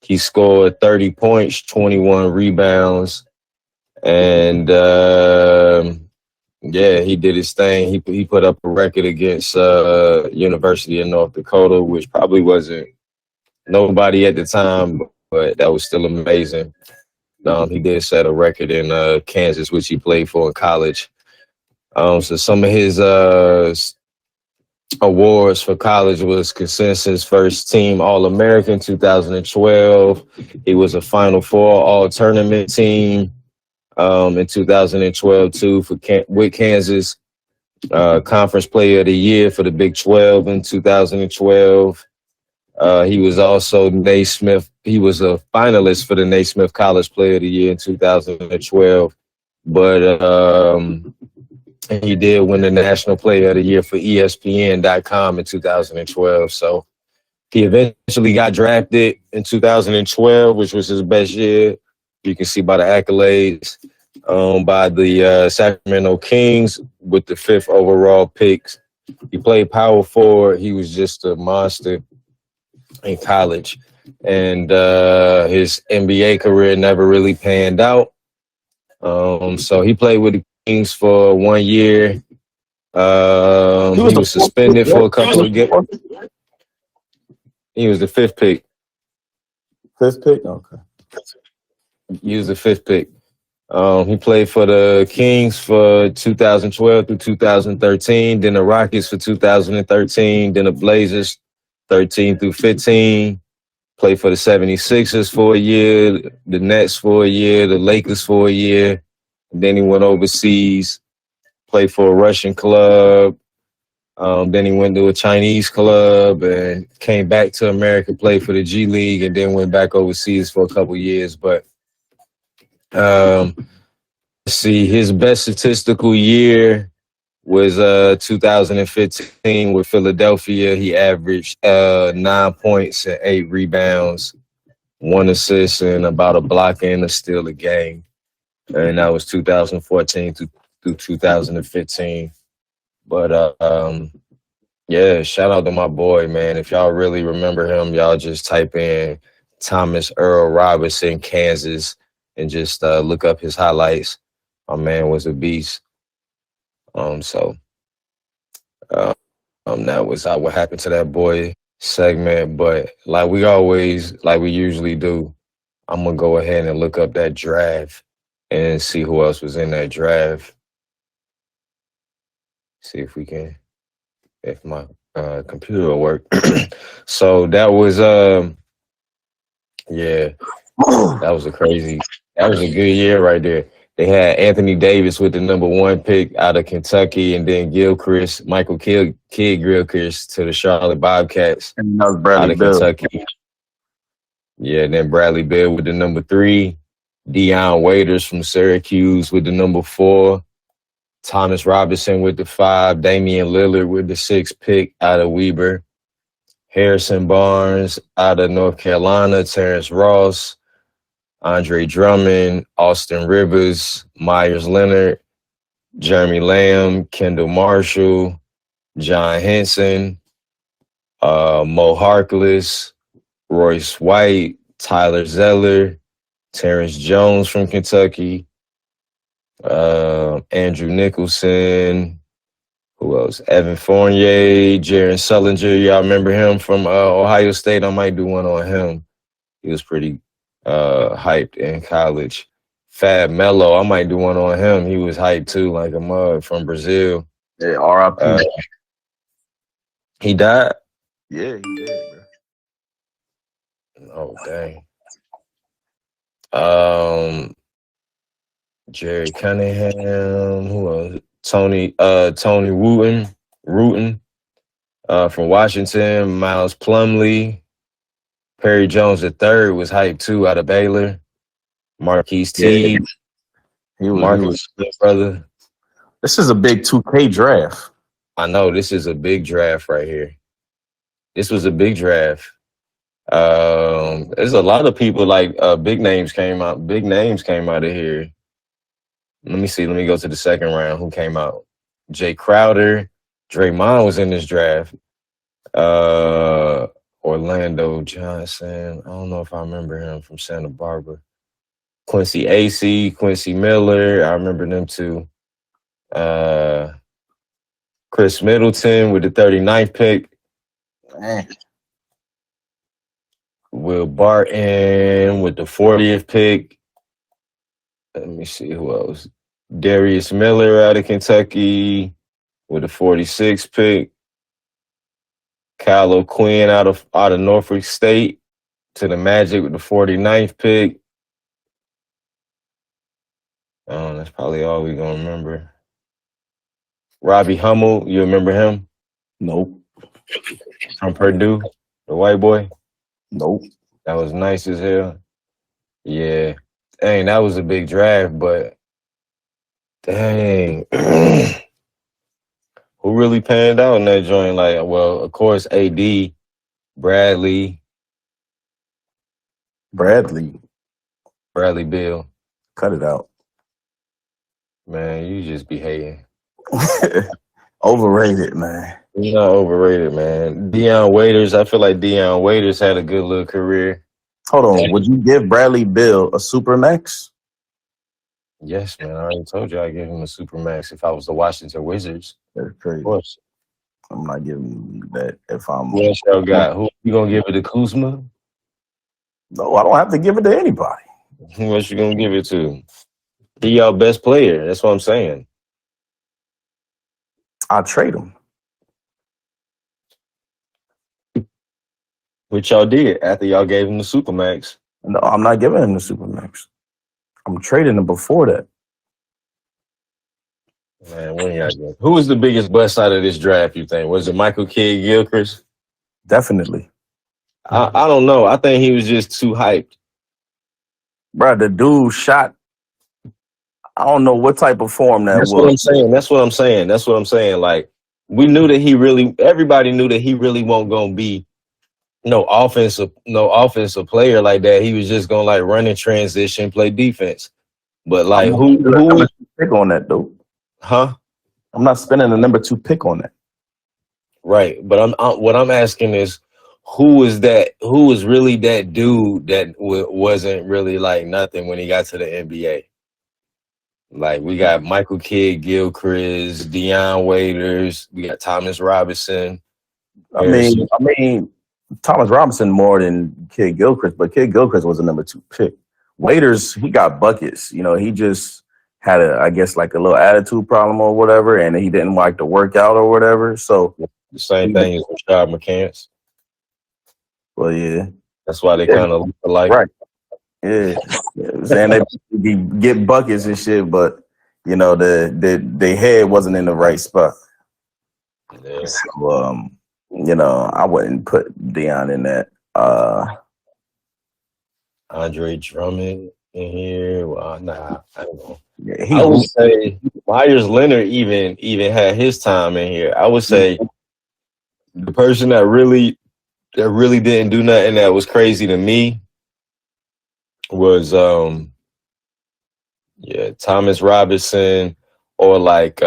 He scored 30 points, 21 rebounds, and he did his thing. He put up a record against University of North Dakota, which probably wasn't nobody at the time, but that was still amazing. He did set a record in Kansas, which he played for in college. So some of his awards for college was Consensus First Team All-American 2012. He was a Final Four All-Tournament team in 2012 too with Kansas. Conference Player of the Year for the Big 12 in 2012. He was also Naismith. He was a finalist for the Naismith College Player of the Year in 2012. but he did win the National Player of the Year for ESPN.com in 2012. So he eventually got drafted in 2012, which was his best year. You can see by the accolades by the Sacramento Kings with the 5th overall pick. He played power forward. He was just a monster in college. And his NBA career never really panned out. So he played with the Kings for 1 year. He was suspended for a couple of games. He was the 5th pick. 5th pick? Okay. He was the 5th pick. He played for the Kings for 2012 through 2013, then the Rockets for 2013, then the Blazers 13 through 15. Played for the 76ers for a year, the Nets for a year, the Lakers for a year. And then he went overseas, played for a Russian club. Then he went to a Chinese club and came back to America, played for the G League, and then went back overseas for a couple years. But let's see, his best statistical year was 2015 with Philadelphia. He averaged 9 points and 8 rebounds, 1 assist, and about a block and a steal a game. And that was 2014 through 2015. But yeah, shout out to my boy, man. If y'all really remember him, y'all just type in Thomas Earl Robinson, Kansas, and just look up his highlights. My man was a beast. So that was what happened to that boy segment. But like we usually do, I'm gonna go ahead and look up that draft and see who else was in that draft. See if my computer will work. So that was that was a good year right there. They had Anthony Davis with the number 1 pick out of Kentucky, and then Michael Kidd Gilchrist to the Charlotte Bobcats out of Kentucky. Yeah, and then Bradley Beal with the number 3. Deion Waiters from Syracuse with the number 4. Thomas Robinson with the 5. Damian Lillard with the 6th pick out of Weber. Harrison Barnes out of North Carolina. Terrence Ross. Andre Drummond, Austin Rivers, Myers Leonard, Jeremy Lamb, Kendall Marshall, John Henson, Mo Harkless, Royce White, Tyler Zeller, Terrence Jones from Kentucky, Andrew Nicholson, who else? Evan Fournier, Jaron Sullinger. Y'all remember him from Ohio State? I might do one on him. He was pretty hyped in college. Fab Melo, I might do one on him. He was hyped too, like a mug from Brazil. Yeah, R.I.P. He died? Yeah, he did, bro. Oh, dang. Jerry Cunningham, who else? Tony Wooten from Washington, Miles Plumlee, Perry Jones III was hyped too out of Baylor. Marquise Teague, Marcus Smith, brother. This is a big 2K draft. I know this is a big draft right here. This was a big draft. There's a lot of people like big names came out. Big names came out of here. Let me see. Let me go to the second round. Who came out? Jay Crowder. Draymond was in this draft. Orlando Johnson. I don't know if I remember him from Santa Barbara. Quincy Acey, Quincy Miller. I remember them too. Chris Middleton with the 39th pick. Man. Will Barton with the 40th pick. Let me see who else. Darius Miller out of Kentucky with the 46th pick. Kyle O'Quinn out of Norfolk State to the Magic with the 49th pick. That's probably all we're going to remember. Robbie Hummel, you remember him? Nope. From Purdue, the white boy? Nope. That was nice as hell. Yeah. Dang, that was a big draft, but Dang. Who really panned out in that joint? Like, well, of course, AD, Bradley, Bradley, Bradley Bill. cut it out. Man, you just be hating. Overrated, man. You're not overrated, man. Deion Waiters, I feel like Deion Waiters had a good little career. Hold on. Would you give Bradley Bill a Supermax? Yes, man. I already told you I'd give him a supermax if I was the Washington Wizards. That's Of crazy. course. I'm not giving you that if I'm. Who else y'all got? Who you gonna give it to Kuzma? No, I don't have to give it to anybody. Who else you gonna give it to? He y'all best player. That's what I'm saying. I'll trade him. Which y'all did after y'all gave him the supermax. No, I'm not giving him the Supermax. I'm trading him before that. Man, when y'all get? Who was the biggest bust out of this draft, you think? Was it Michael Kidd-Gilchrist? Definitely. I don't know. I think he was just too hyped. Bro, the dude shot. I don't know what type of form that That's was. what I'm saying. Like, we knew that everybody knew that he really won't gonna be no offensive player like that. He was just gonna like run in transition, play defense. But like I'm who not pick on that though. huh? I'm not spending the number 2 pick on that. Right. But what I'm asking is who was that? Who was really that dude that wasn't really like nothing when he got to the NBA? Like we got Michael Kidd-Gilchrist, Deion Waiters, we got Thomas Robinson. I mean, Thomas Robinson more than Kidd-Gilchrist, but Kidd-Gilchrist was a number 2 pick. Waiters, he got buckets. You know, he just had I guess like a little attitude problem or whatever, and he didn't like to work out or whatever. So the same thing as Rashad McCants. Well, yeah. That's why they kind of look alike. Right. Yeah. Saying they get buckets and shit, but you know, the head wasn't in the right spot. Yeah. So you know, I wouldn't put Deion in that. Andre Drummond in here. Well, nah, I don't know. Yeah, I would say Myers Leonard even had his time in here. I would say the person that really didn't do nothing that was crazy to me was Thomas Robinson or like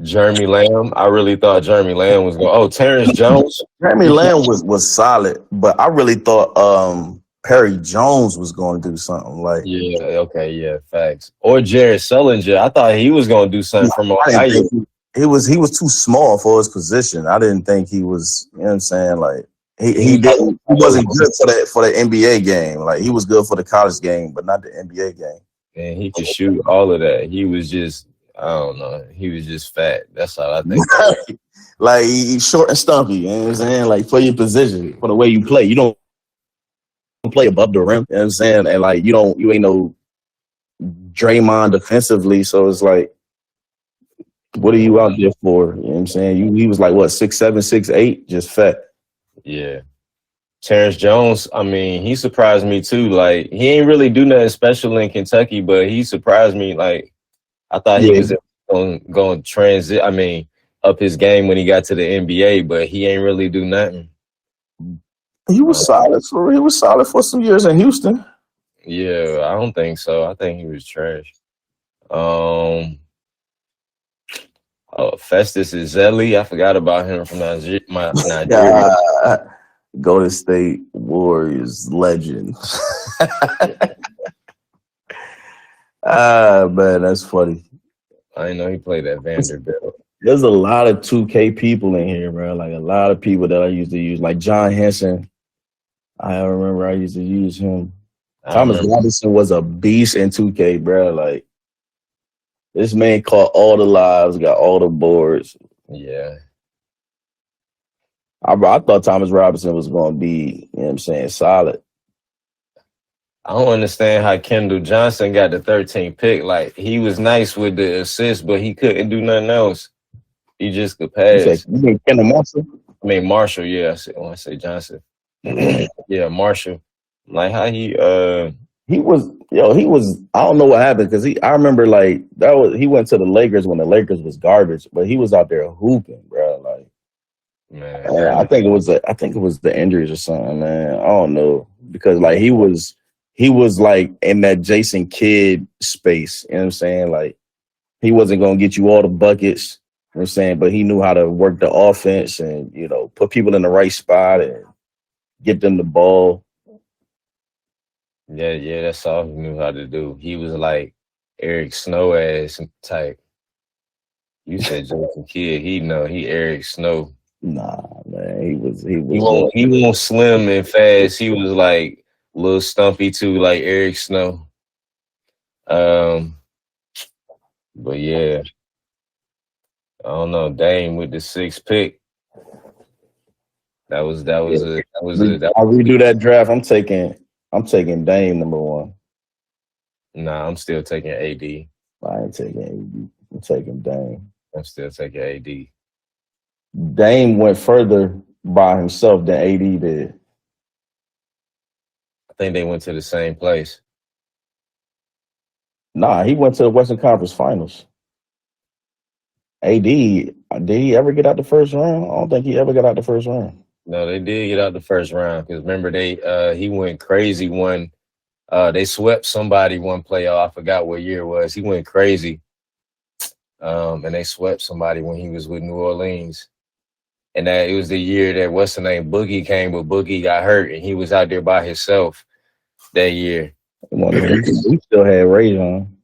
Jeremy Lamb. I really thought Jeremy Lamb was going. Oh, Terrence Jones. Jeremy Lamb was solid, but I really thought Perry Jones was going to do something like. Yeah. Okay. Yeah. Facts. Or Jared Sullinger. I thought he was going to do something from Ohio. He was too small for his position. I didn't think he was. You know what I'm saying? Like he wasn't good for the NBA game. Like he was good for the college game, but not the NBA game. And he could shoot all of that. He was just. I don't know. He was just fat. That's all I think. Like he's short and stumpy. You know what I'm saying? Like for your position, for the way you play, you don't play above the rim. You know what I'm saying? And like you ain't no Draymond defensively. So it's like, what are you out there for? You know what I'm saying? He was like what 6'7", 6'8", just fat. Yeah. Terrence Jones, I mean, he surprised me too. Like he ain't really do nothing special in Kentucky, but he surprised me. Like I thought he was going to transit. I mean, up his game when he got to the NBA, but he ain't really do nothing. He was solid. He was solid for some years in Houston. Yeah, I don't think so. I think he was trash. Festus Ezeli. I forgot about him from Nigeria. Golden State Warriors legend. Man, that's funny. I didn't know he played at Vanderbilt. There's a lot of 2K people in here, bro. Like a lot of people that I used to use, like John Henson. I remember I used to use him. Thomas Robinson was a beast in 2K, bro. Like this man caught all the lives, got all the boards. Yeah. I thought Thomas Robinson was going to be, you know what I'm saying, solid. I don't understand how Kendall Johnson got the 13th pick. Like, he was nice with the assist, but he couldn't do nothing else. He just could pass. You mean Kendall Marshall? I mean, Marshall, yeah. When I say Johnson. Yeah, Marshall. Like, how he was Yo, he was. I don't know what happened because I remember like that was he went to the Lakers when the Lakers was garbage, but he was out there hooping, bro. Like, Man, that I think it was the injuries or something, man. I don't know because like he was like in that Jason Kidd space. You know what I'm saying? Like he wasn't gonna get you all the buckets. You know what I'm saying, but he knew how to work the offense and put people in the right spot and get them the ball. yeah, that's all he knew how to do. He was like Eric Snow ass type. You said Jason Kidd. He Eric Snow. Nah, man, he was He won't slim and fast. He was like a little stumpy too, like Eric Snow. Um, but yeah, I don't know. Dame with the sixth pick. That was that was a that was a that I'll was redo that draft. I'm taking Dame number one. Nah, I'm still taking AD. I ain't taking AD. I'm taking Dame. I'm still taking AD. Dame went further by himself than AD did. I think they went to the same place. Nah, he went to the Western Conference Finals. AD, did he ever get out the first round? I don't think he ever got out the first round. No, they did get out the first round because remember he went crazy one. They swept somebody one playoff. I forgot what year it was. He went crazy. And they swept somebody when he was with New Orleans. And that it was the year that what's the name Boogie came, but Boogie got hurt and he was out there by himself that year. He still had Rajon.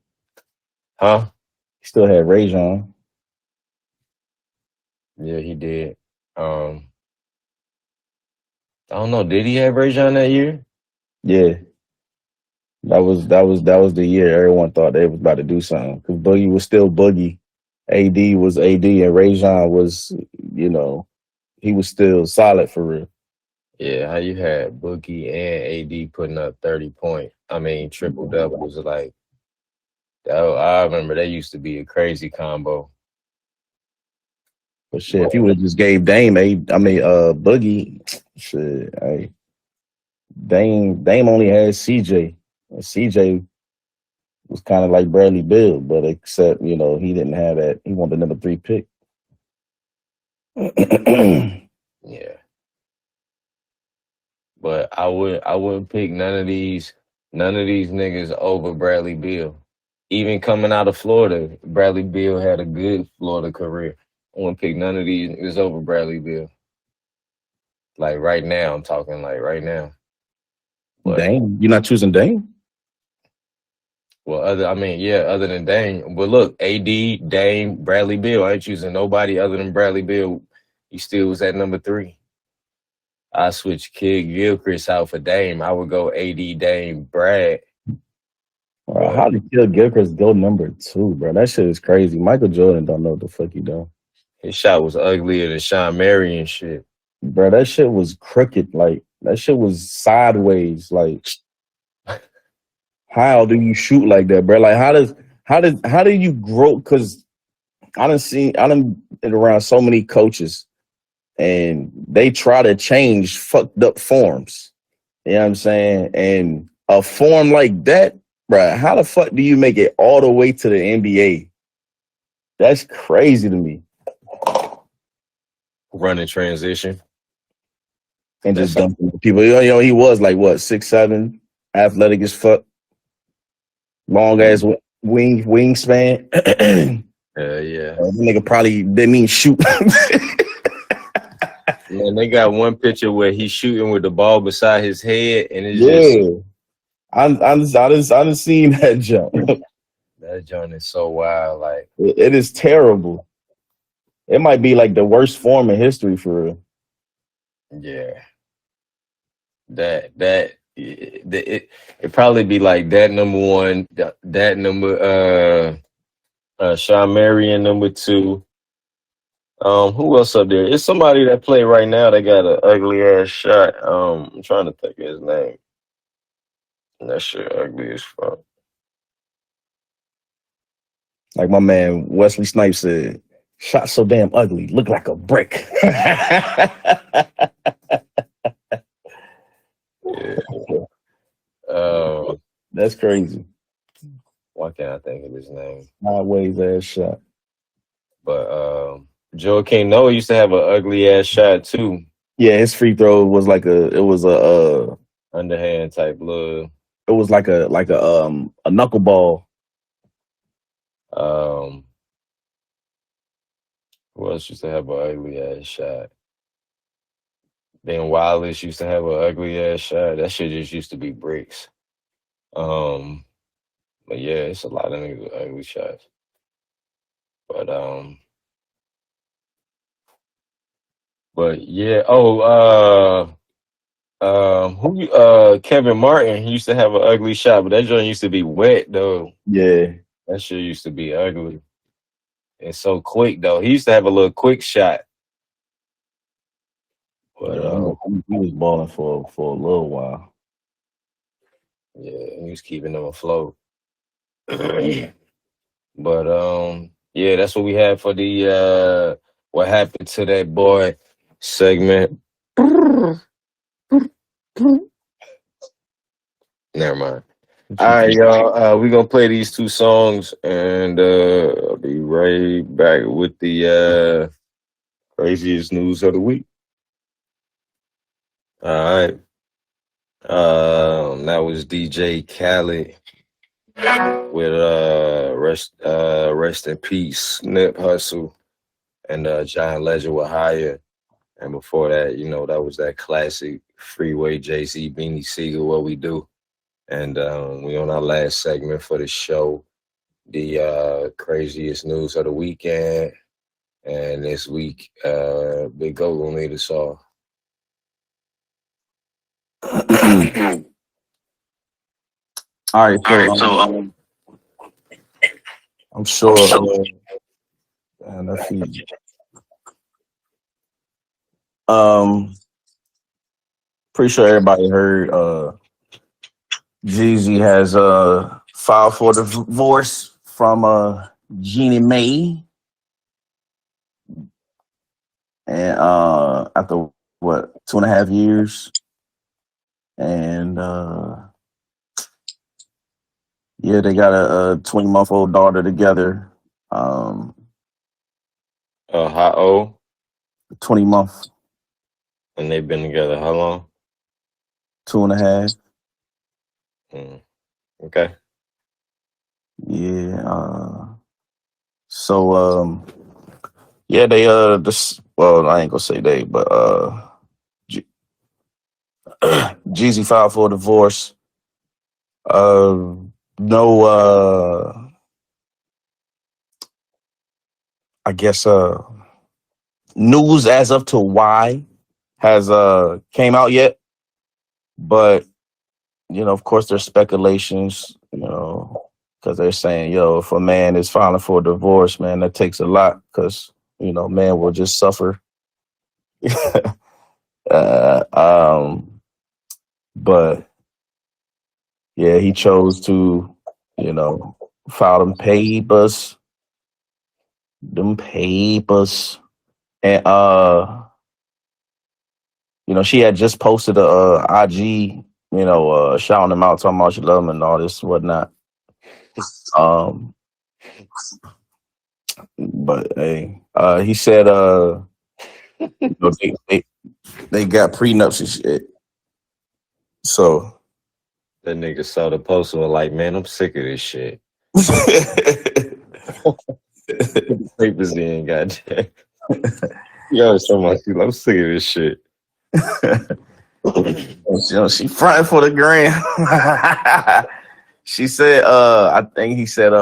Huh? He still had Rajon. Yeah, he did. I don't know. Did he have Rajon that year? Yeah. That was the year everyone thought they was about to do something. Because Boogie was still Boogie. AD was AD and Rajon was, he was still solid for real. Yeah, how you had Boogie and AD putting up 30 triple doubles like that. I remember that used to be a crazy combo. But shit, if you would have just gave Boogie, shit, hey, Dame only had CJ. And CJ was kind of like Bradley Beal, but except, he didn't have that. He wanted the number 3 pick. Yeah. But I wouldn't pick none of these niggas over Bradley Beal. Even coming out of Florida, Bradley Beal had a good Florida career. I wouldn't pick none of these niggas over Bradley Beal. Like right now, I'm talking like right now. But, Dame? You're not choosing Dame? well, other than Dame. But look, AD, Dame, Bradley Beal. I ain't choosing nobody other than Bradley Beal. He still was at number 3. I switch Kid Gilchrist out for Dame. I would go AD, Dame, Brad. Bro, how did Kid Gilchrist go number 2, bro? That shit is crazy. Michael Jordan don't know what the fuck he doing. His shot was uglier than Sean Marion shit. Bro, that shit was crooked. Like, that shit was sideways. Like, how do you shoot like that, bro? Like, how do you grow? Because I done been around so many coaches and they try to change fucked up forms. You know what I'm saying? And a form like that, bro, how the fuck do you make it all the way to the NBA? That's crazy to me. Running transition. And just dunking people. He was like, what, 6'7", athletic as fuck. Long ass wingspan. Yeah. That nigga probably didn't mean shoot. Man, they got one picture where he's shooting with the ball beside his head, and it's I done seen that jump. That jump is so wild. Like it is terrible. It might be like the worst form in history for real. Yeah. It probably be like that number 1, that number Sean Marion number 2. Who else up there? It's somebody that play right now. They got an ugly ass shot. I'm trying to think of his name. That shit ugly as fuck. Like my man Wesley Snipes said, shot so damn ugly, look like a brick. Yeah. That's crazy. Why can't I think of his name? Sideways ass shot. But Joakim Noah used to have an ugly ass shot too. Yeah, his free throw was like a Underhand type look. it was like a knuckleball. Who else used to have an ugly ass shot? Then Wallace used to have an ugly ass shot. That shit just used to be bricks. But yeah, it's a lot of niggas with ugly shots. But yeah. Kevin Martin, he used to have an ugly shot, but that joint used to be wet though. Yeah. That shit used to be ugly. And so quick though. He used to have a little quick shot. But He was balling for a little while. yeah, he was keeping them afloat. But yeah, that's what we had for the what happened to that boy segment. Never mind. All right, y'all. We're gonna play these two songs and I'll be right back with the craziest news of the week. All right. That was DJ Khaled with rest in peace, Nip Hustle, and John Legend with Higher. And before that, that was that classic Freeway Jay-Z Beanie Siegel, What We Do. And we on our last segment for the show, the craziest news of the weekend. And this week, Big Go gonna lead us off. All right, so I'm sure and that's easy. Pretty sure everybody heard Jeezy has filed for divorce from Jeannie Mae. And after what, 2.5 years? And yeah, they got a 20-month-old daughter together. How old? 20 months. And they've been together how long? 2.5. Okay. Yeah. So yeah, they well, I ain't gonna say they, but Jeezy filed for a divorce. No I guess news as of to why has came out yet. But of course there's speculations, because they're saying, if a man is filing for a divorce, man, that takes a lot, because man will just suffer. But yeah, he chose to, file them papers. And she had just posted a IG, shouting him out, talking about she love him and all this and whatnot. But hey, he said they got prenups and shit. So that nigga saw the post and was like, man, I'm sick of this shit. Papers in, goddamn. Yo, so much. I'm sick of this shit. She fronting for the gram. She said, I think he said,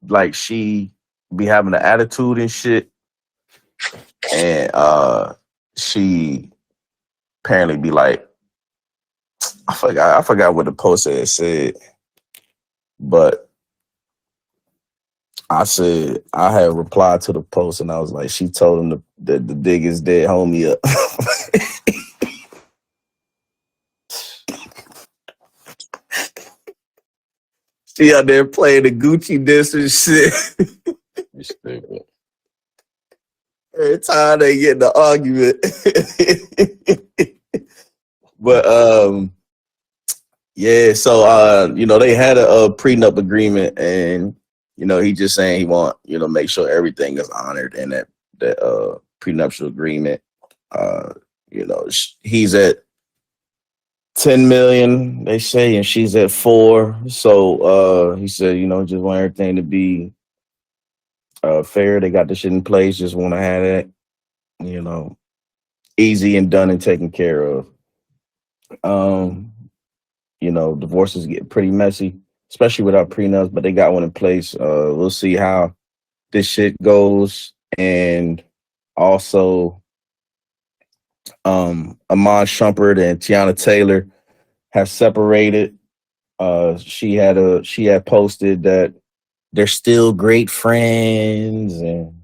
like she be having an attitude and shit, and she apparently be like, I forgot what the post had said, but I had replied to the post and I was like, she told him that the dig is dead, homie up. She out there playing the Gucci disc and shit. You stupid. Every time they get in the argument. But Yeah, so they had a prenup agreement, and he just saying he want make sure everything is honored in that prenuptial agreement. He's at 10 million, they say, and she's at 4. So he said, just want everything to be fair. They got the shit in place, just want to have that, easy and done and taken care of. Divorces get pretty messy, especially without prenups, but they got one in place. We'll see how this shit goes. And also, Amon Shumpert and Tiana Taylor have separated. She had posted that they're still great friends, and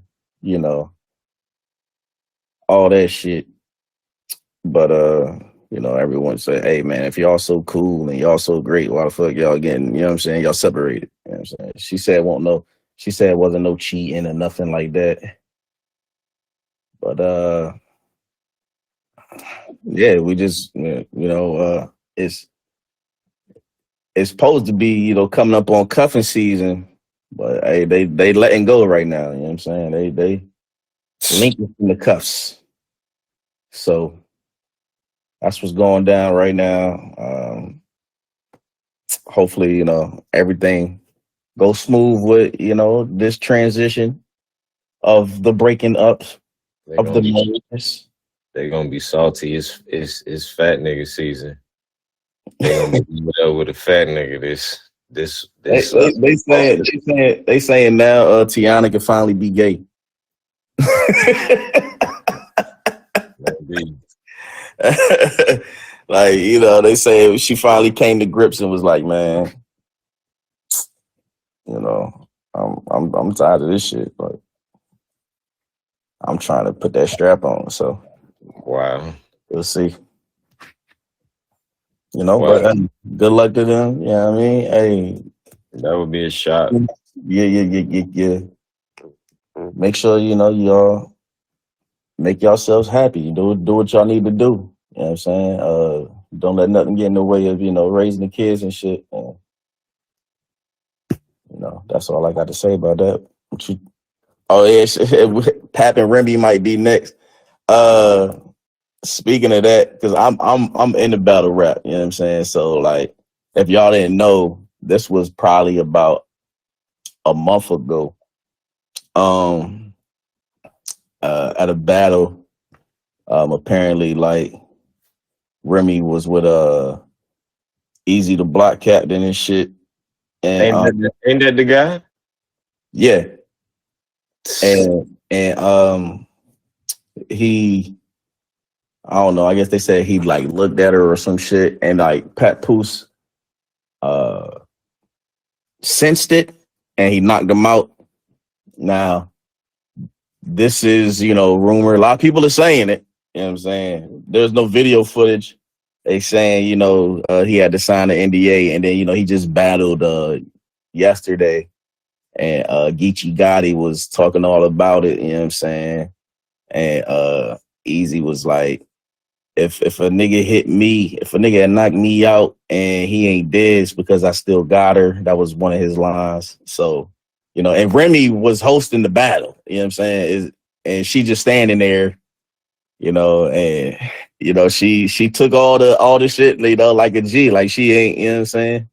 all that shit. But everyone said, hey man, if y'all so cool and y'all so great, why the fuck y'all getting, what I'm saying, y'all separated. You know what I'm saying? She said it wasn't no cheating or nothing like that. But yeah, we just it's supposed to be, coming up on cuffing season, but hey, they letting go right now, you know what I'm saying? They linking in the cuffs. So that's what's going down right now. Hopefully, everything goes smooth with, this transition of the breaking up of the marriages. They're gonna be salty. It's fat nigga season. They're gonna be with a fat nigga this They saying now Tiana can finally be gay. Like, they say she finally came to grips and was like, man, I'm tired of this shit. Like, I'm trying to put that strap on. So wow. We'll see. But good luck to them. You know what I mean? Hey, that would be a shot. Yeah. Make sure y'all make yourselves happy. Do what y'all need to do. You know what I'm saying? Don't let nothing get in the way of raising the kids and shit. And, that's all I got to say about that. Pap and Remy might be next. Speaking of that, because I'm in the battle rap, you know what I'm saying? So like, if y'all didn't know, this was probably about a month ago. At a battle, apparently like Remy was with Easy the Block Captain and shit. And ain't that the guy? Yeah. And he, I don't know, I guess they said he like looked at her or some shit, and like Pat Poose sensed it and he knocked him out. Now, this is, rumor. A lot of people are saying it. You know what I'm saying? There's no video footage. They saying, he had to sign an NDA, and then, he just battled yesterday. And Geechee Gotti was talking all about it, you know what I'm saying? And Easy was like, if a nigga hit me, if a nigga had knocked me out and he ain't dead, it's because I still got her. That was one of his lines. So, and Remy was hosting the battle, you know what I'm saying? And she just standing there, and she took all the shit, like a G, like she ain't, you know what I'm saying?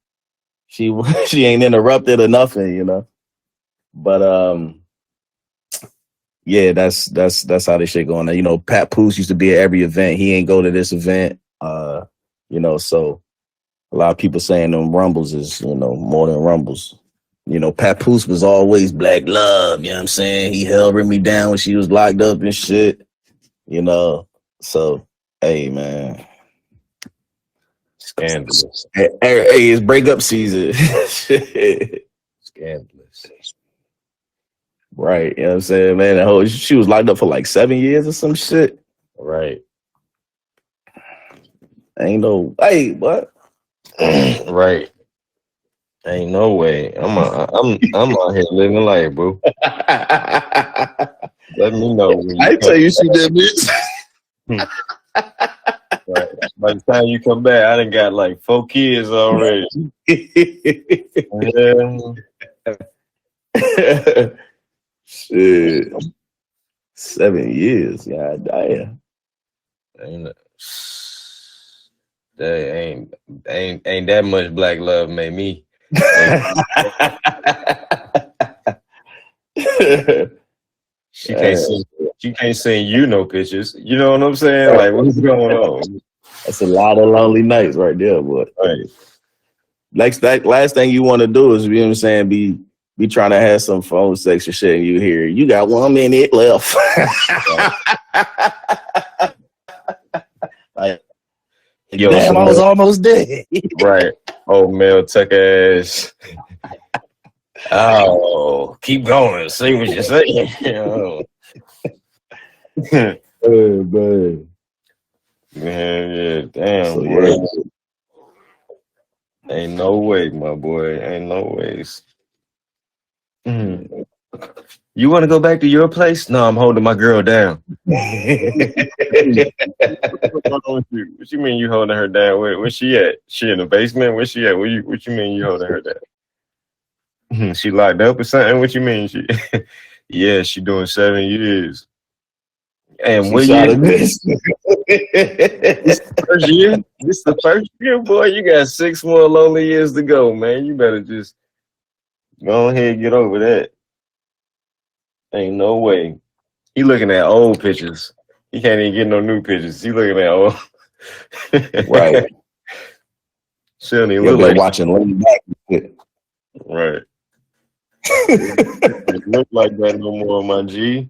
She ain't interrupted or nothing, But yeah, that's how this shit going on. Pat Poose used to be at every event. He ain't go to this event. So a lot of people saying them rumbles is, more than rumbles. Pat Poose was always black love, you know what I'm saying? He held Remy down when she was locked up and shit. So hey man. Scandalous. Hey, it's breakup season. Scandalous. Right, you know what I'm saying, man? She was locked up for like 7 years or some shit. Right. Ain't no hey, what? Right. Ain't no way. I'm out here living life, bro. Let me know. I tell you she did, bitch. Right. By the time you come back, I done got like 4 kids already. Shit. 7 years. God damn. Ain't that ain't that much black love made me. She can't send you no pictures. You know what I'm saying? Like, what's going on? That's a lot of lonely nights right there, boy. Right. Last thing you want to do is, you know what I'm saying, be trying to have some phone sex or shit, and you hear you got 1 minute left. Like, Yo, damn, I was almost dead. Right. Oh, male tech ass. Oh, keep going. See what you say. Oh, man. Yeah, damn, So, boy. yeah. Ain't no way, my boy. Ain't no ways. You want to go back to your place? No, I'm holding my girl down. What you mean you holding her down? Where's she at? She in the basement? Where she at? What you mean you holding her down? She locked up or something? What you mean? Yeah, she doing 7 years. And what year? This the first year? This the first year, boy? You got 6 more lonely years to go, man. You better just go ahead and get over that. Ain't no way. He looking at old pictures. He can't even get no new pictures. He looking at old. Right. She don't even You'll look be like watching Lady Back. right. It look like that no more, my G.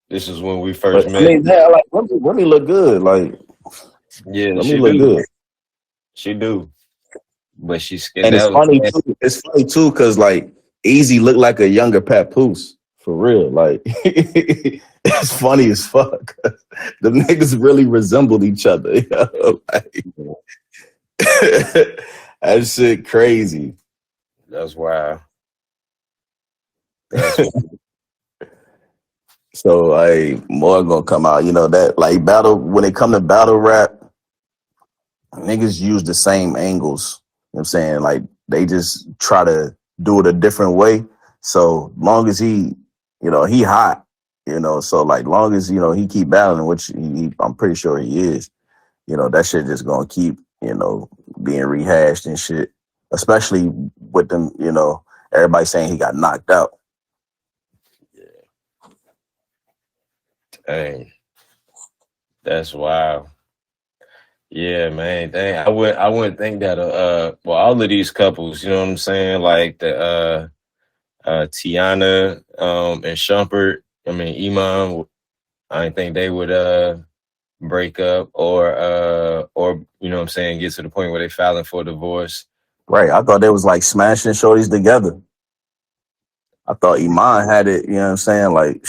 This is when we first met. I mean, like, women look good. Like, yeah, she look good. She do. But she's and it's funny too. It's funny too, cause like Easy looked like a younger Papoose for real. Like it's funny as fuck. The niggas really resembled each other. You know? Like, that shit crazy. That's wild. So like more gonna come out. You know that like battle when it come to battle rap, niggas use the same angles. You know what I'm saying? Like they just try to do it a different way. So long as he hot, so like long as, he keep battling, which I'm pretty sure he is, that shit just gonna keep, being rehashed and shit. Especially with them, everybody saying he got knocked out. Yeah. Dang. That's wild. Yeah, man. Dang, I wouldn't think that all of these couples, you know what I'm saying? Like the Tiana and Shumpert, I mean Iman, I didn't think they would break up or you know what I'm saying, get to the point where they filing for divorce. Right. I thought they was like smashing shorties together. I thought Iman had it, you know what I'm saying? Like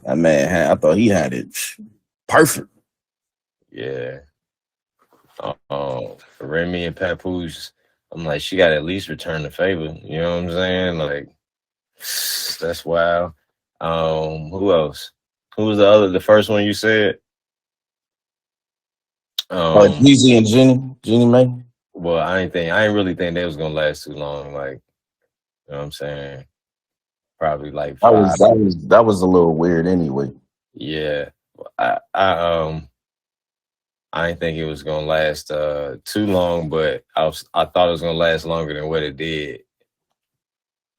that man I thought he had it perfect. Yeah. Remy and Papoose, I'm like, she got to at least return the favor. You know what I'm saying? Like, that's wild. Who else? Who was the first one you said? Jeezy and Jeannie Mae. Well, I ain't really think they was gonna last too long. Like, you know what I'm saying? Probably like 5. That was a little weird anyway. Yeah. I didn't think it was gonna last too long, but I thought it was gonna last longer than what it did.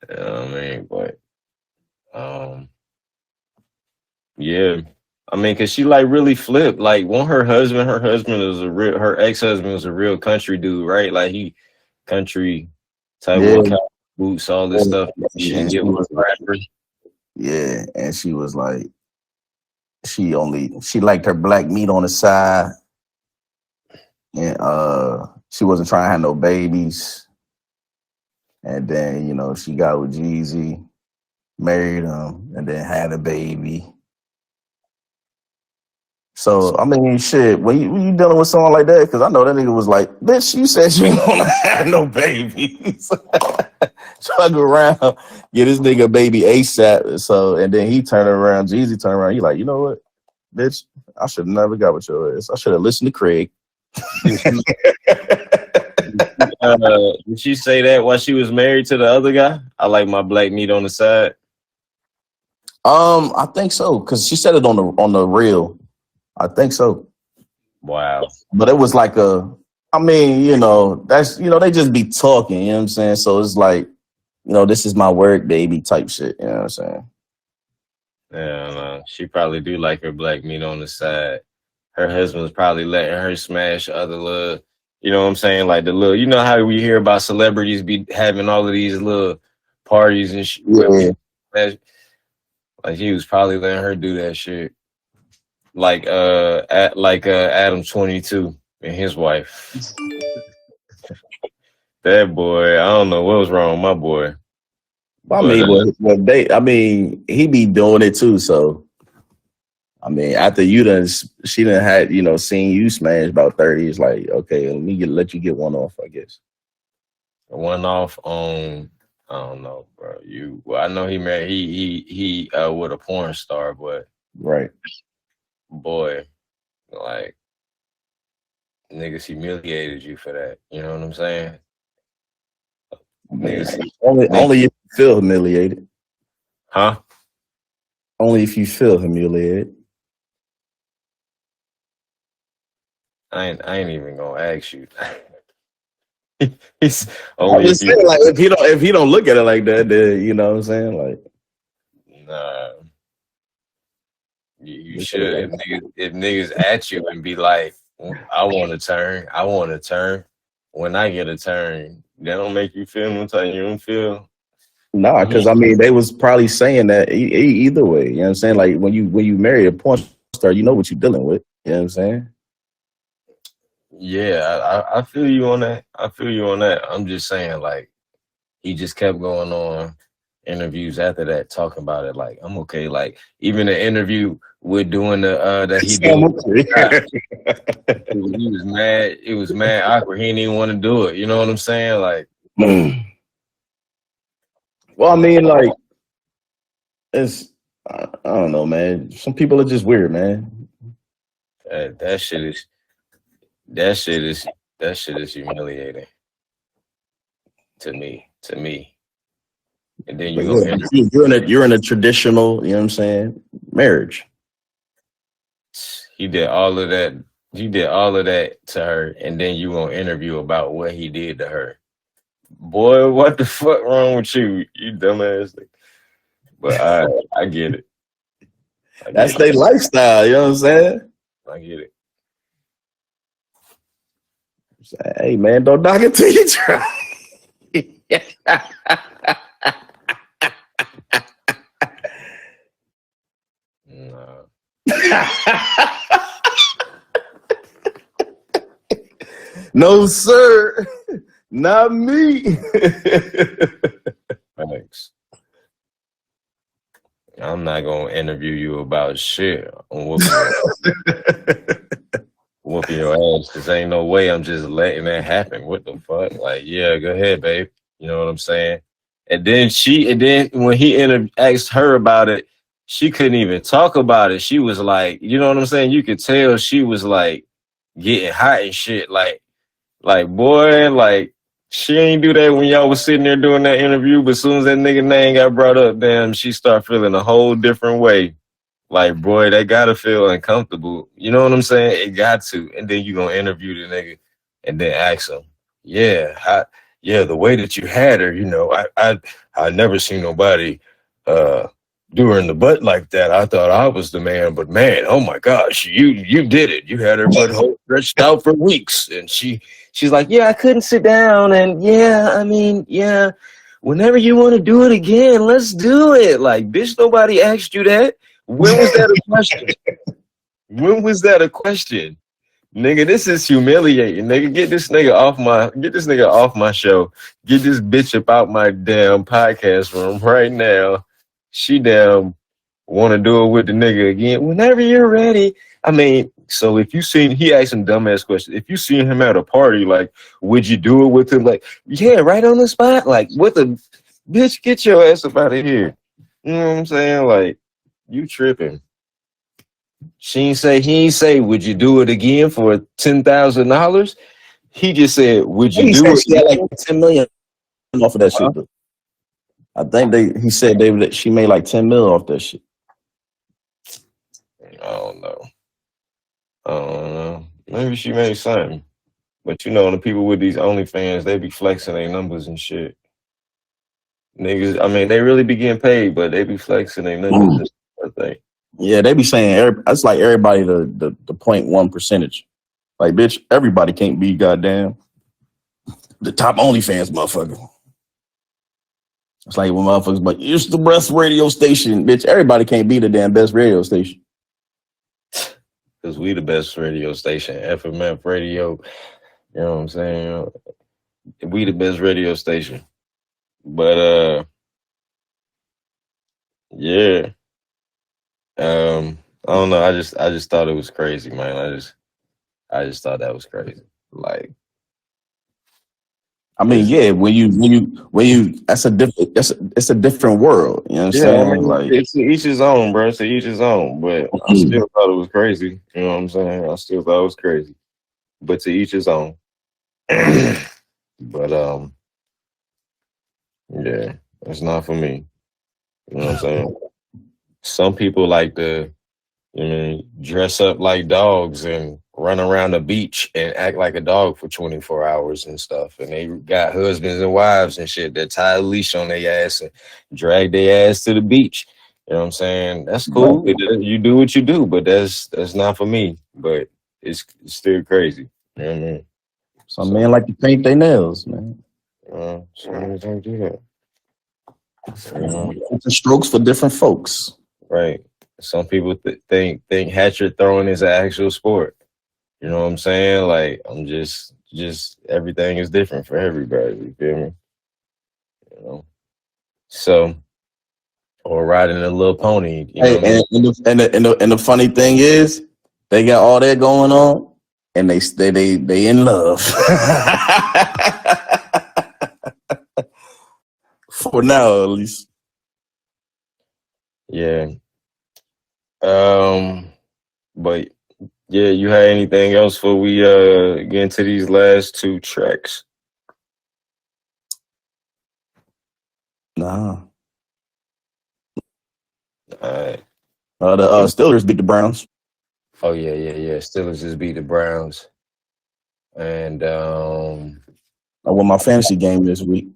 You know what I mean? But yeah. I mean, cause she like really flipped. Like, her ex-husband was a real country dude, right? Like he country type of boots, all this stuff. She didn't get with a rapper. Yeah, and she was like, she liked her black meat on the side. And she wasn't trying to have no babies. And then, she got with Jeezy, married him, and then had a baby. So, I mean, shit, when you dealing with someone like that, because I know that nigga was like, bitch, you said you ain't gonna have no babies. Try to go around, get this nigga a baby ASAP. So, and then he turned around, Jeezy turned around, he like, you know what? bitch. I should have never got with your ass. I should have listened to Craig. Did she say that while she was married to the other guy? I like my black meat on the side. I think so, because she said it on the reel. I think so. Wow. But it was like I mean, you know, that's, you know, they just be talking, you know what I'm saying? So it's like, you know, this is my work, baby type shit, you know what I'm saying? Yeah, no, she probably do like her black meat on the side. Her husband's probably letting her smash other little, you know what I'm saying? Like the little, you know how we hear about celebrities be having all of these little parties and shit. Yeah. Like he was probably letting her do that shit. Like Adam 22 and his wife. That boy, I don't know what was wrong with my boy. I mean, he be doing it too, so I mean, after she done had, you know, seen you smash about 30, it's like, okay, let you get one off, I guess. One off on, I don't know, bro. I know he married, he with a porn star, but right, boy, like niggas humiliated you for that. You know what I'm saying? Man, only if you feel humiliated. Huh? Only if you feel humiliated. I ain't even gonna ask you. He's only if saying, like, if he don't look at it like that, then you know what I'm saying? Like, nah. You should. If niggas at you and be like, I want to turn. When I get a turn, that don't make you feel no time you don't feel. Nah, because I mean, they was probably saying that either way. You know what I'm saying? Like when you marry a porn star, you know what you're dealing with. You know what I'm saying? Yeah, I feel you on that. I'm just saying, like, he just kept going on interviews after that, talking about it. Like, I'm okay. Like, even the interview we're doing that he did, he was mad. It was mad awkward. He didn't even want to do it. You know what I'm saying? Like, well, I mean, like, it's I don't know, man. Some people are just weird, man. That shit is humiliating to me. And then you're in a traditional, you know what I'm saying, marriage. He did all of that. You did all of that to her, and then you gonna interview about what he did to her. Boy, what the fuck wrong with you? You dumbass. But I get it. That's their lifestyle, you know what I'm saying? I get it. Hey man, don't knock it till you try. No. No, sir. Not me. Thanks. I'm not gonna interview you about shit on whooping your ass, because ain't no way I'm just letting that happen. What the fuck? Like, yeah, go ahead, babe. You know what I'm saying? And then when he asked her about it, she couldn't even talk about it. She was like, you know what I'm saying? You could tell she was like getting hot and shit. Like boy, like she ain't do that when y'all was sitting there doing that interview. But as soon as that nigga name got brought up, damn, she start feeling a whole different way. Like, boy, that gotta feel uncomfortable. You know what I'm saying? It got to. And then you gonna interview the nigga and then ask him, the way that you had her, you know, I never seen nobody do her in the butt like that. I thought I was the man, but man, oh my gosh, you did it. You had her butt hole stretched out for weeks. And she's like, yeah, I couldn't sit down. And yeah, whenever you want to do it again, let's do it. Like, bitch, nobody asked you that. When was that a question? Nigga, this is humiliating. Nigga, get this nigga off my show. Get this bitch up out my damn podcast room right now. She damn want to do it with the nigga again. Whenever you're ready. I mean, so if you seen, he asked some dumbass questions. If you seen him at a party, like, would you do it with him? Like, yeah, right on the spot. Like, what the bitch? Get your ass up out of here. You know what I'm saying? Like, you tripping. he ain't say, would you do it again for $10,000? He just said, would you He do said it she had like again? 10 million off of that Huh? shit. Though. I think he said she made like 10 mil off that shit. I don't know. Maybe she made something. But you know, the people with these OnlyFans, they be flexing their numbers and shit. Niggas, I mean, they really be getting paid, but they be flexing their numbers. I think. Yeah, they be saying it's like everybody the 0.1 percentage. Like, bitch, everybody can't be goddamn the top OnlyFans motherfucker. It's like when motherfuckers like, it's the best radio station. Bitch, everybody can't be the damn best radio station. Because we the best radio station, FMF radio. You know what I'm saying? We the best radio station. But yeah. I don't know. I just thought it was crazy, man. I just thought that was crazy. Like, I mean, it's, yeah, when you that's it's a different world. You know what I'm yeah, I saying? mean, Like, it's to each his own, bro. It's to each his own. But I still thought it was crazy. You know what I'm saying? I still thought it was crazy. But to each his own. But yeah, it's not for me. You know what I'm saying? Some people like to, dress up like dogs and run around the beach and act like a dog for 24 hours and stuff. And they got husbands and wives and shit that tie a leash on their ass and drag their ass to the beach. You know what I'm saying? That's cool. You do what you do, but that's not for me. But it's still crazy. You know what I mean? some men like to paint their nails, man. Some men don't do that. Different strokes for different folks. Right. Some people think hatchet throwing is an actual sport. You know what I'm saying? Like, I'm just everything is different for everybody. You feel me? You know. So, or riding a little pony. You know what I mean? And the funny thing is, they got all that going on, and they in love. For now, at least. Yeah. But yeah, you had anything else before we get into these last two tracks? Nah. All right. The Steelers beat the Browns. Oh yeah. Steelers just beat the Browns. And I won my fantasy game this week.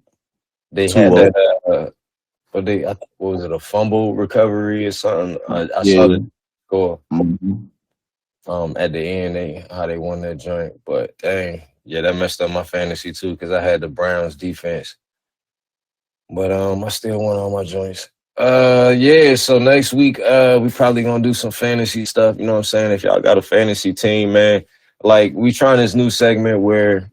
they 2-0. had that what was it, a fumble recovery or something? I saw the score. At the end, how they won that joint. But dang, yeah, that messed up my fantasy too, because I had the Browns defense. But I still won all my joints. Yeah, so next week we probably gonna do some fantasy stuff. You know what I'm saying? If y'all got a fantasy team, man, like we trying this new segment where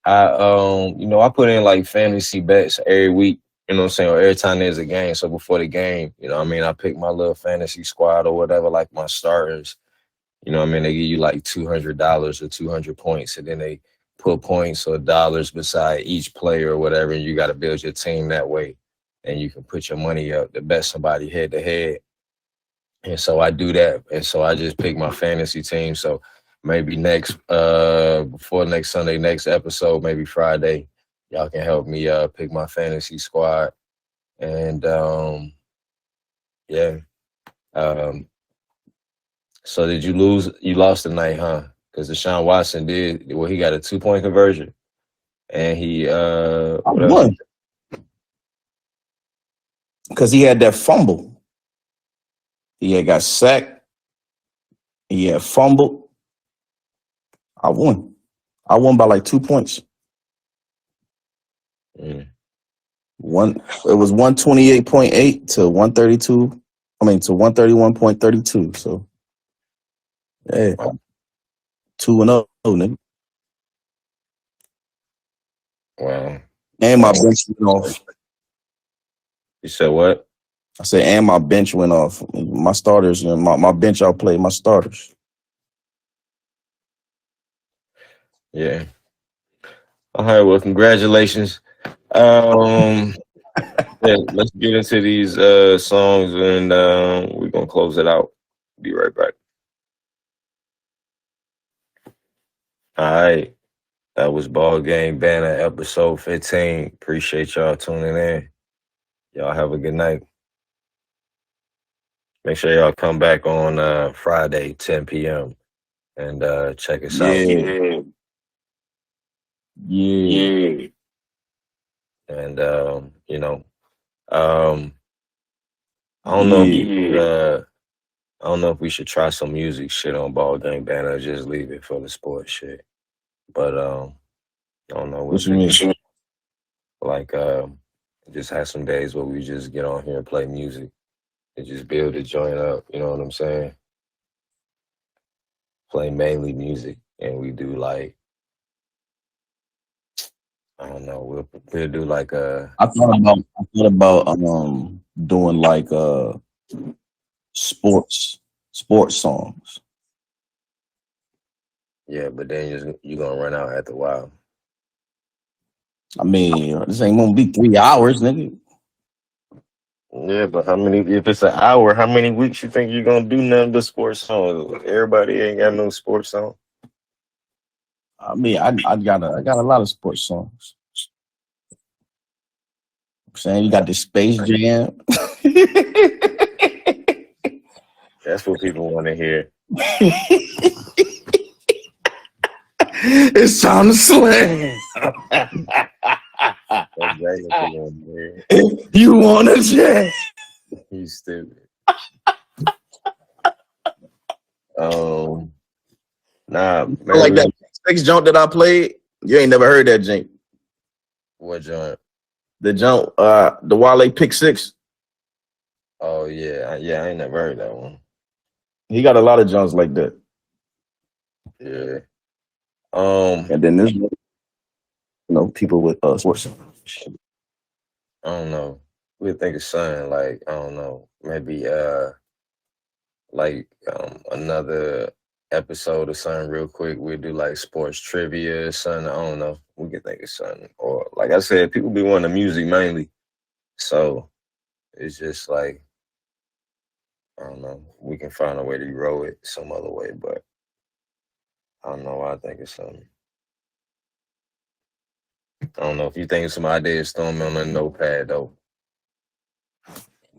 I put in like fantasy bets every week, you know what I'm saying, or every time there's a game. So before the game, you know what I mean, I pick my little fantasy squad or whatever, like my starters. You know what I mean? They give you like $200 or 200 points, and then they put points or dollars beside each player or whatever, and you got to build your team that way. And you can put your money up to bet somebody head to head. And so I do that. And so I just pick my fantasy team. So maybe before next Sunday, next episode, maybe Friday, y'all can help me pick my fantasy squad. And yeah. So did you lose? You lost tonight, huh? Because Deshaun Watson did. Well, he got a 2-point conversion, and he won because he had that fumble. He had got sacked. He had fumbled. I won. I won by like 2 points. It was 128.8 to 132. I mean to 131.32. So. Hey, 2-0, nigga. Wow. And my bench went off. You said what? I said, and my bench went off. My starters, my bench outplayed my starters. Yeah. All right. Well, congratulations. Yeah, let's get into these songs, and we're gonna close it out. Be right back. All right. That was Ballgame Banter episode 15. Appreciate y'all tuning in. Y'all have a good night. Make sure y'all come back on Friday, 10 p.m. and check us out. Yeah. Yeah. And um, I don't know. Yeah. I don't know if we should try some music shit on Ballgame Banter or just leave it for the sports shit. But I don't know. We'll What you figure. mean? Like just have some days where we just get on here and play music and just build the joint up. You know what I'm saying? Play mainly music, and we do like I don't know. We'll do like I thought about doing like sports songs. yeah, but then you're gonna run out after a while. I mean, this ain't gonna be 3 hours, nigga. Yeah, but how many? If it's an hour, how many weeks you think you're gonna do nothing but sports songs? Everybody ain't got no sports song. I mean, I got a lot of sports songs. I'm saying you got the Space Jam. That's what people want to hear. It's time to slam. That's exactly what people want to hear. You wanna jam? You stupid. Nah, man, Like that Six jump that I played. You ain't never heard that jink. What joint? The jump, the Wale pick six. Oh yeah, I ain't never heard that one. He got a lot of jumps like that. Yeah. And then this, people with sports. I don't know. We'll think of something like I don't know, maybe another episode or something real quick. We'll do like sports trivia or something. I don't know. We can think of something. Or like I said, people be wanting the music mainly. So it's just like I don't know. We can find a way to grow it some other way, but I don't know. I think it's something. I don't know if you think of some ideas, throw them on a notepad though.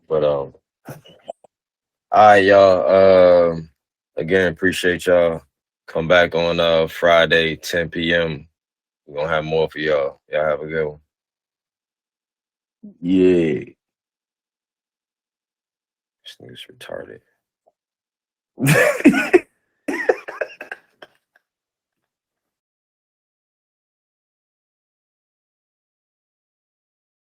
But all right, y'all. Again, appreciate y'all. Come back on Friday, 10 p.m. We're gonna have more for y'all. Y'all have a good one. Yeah. This nigga's retarded.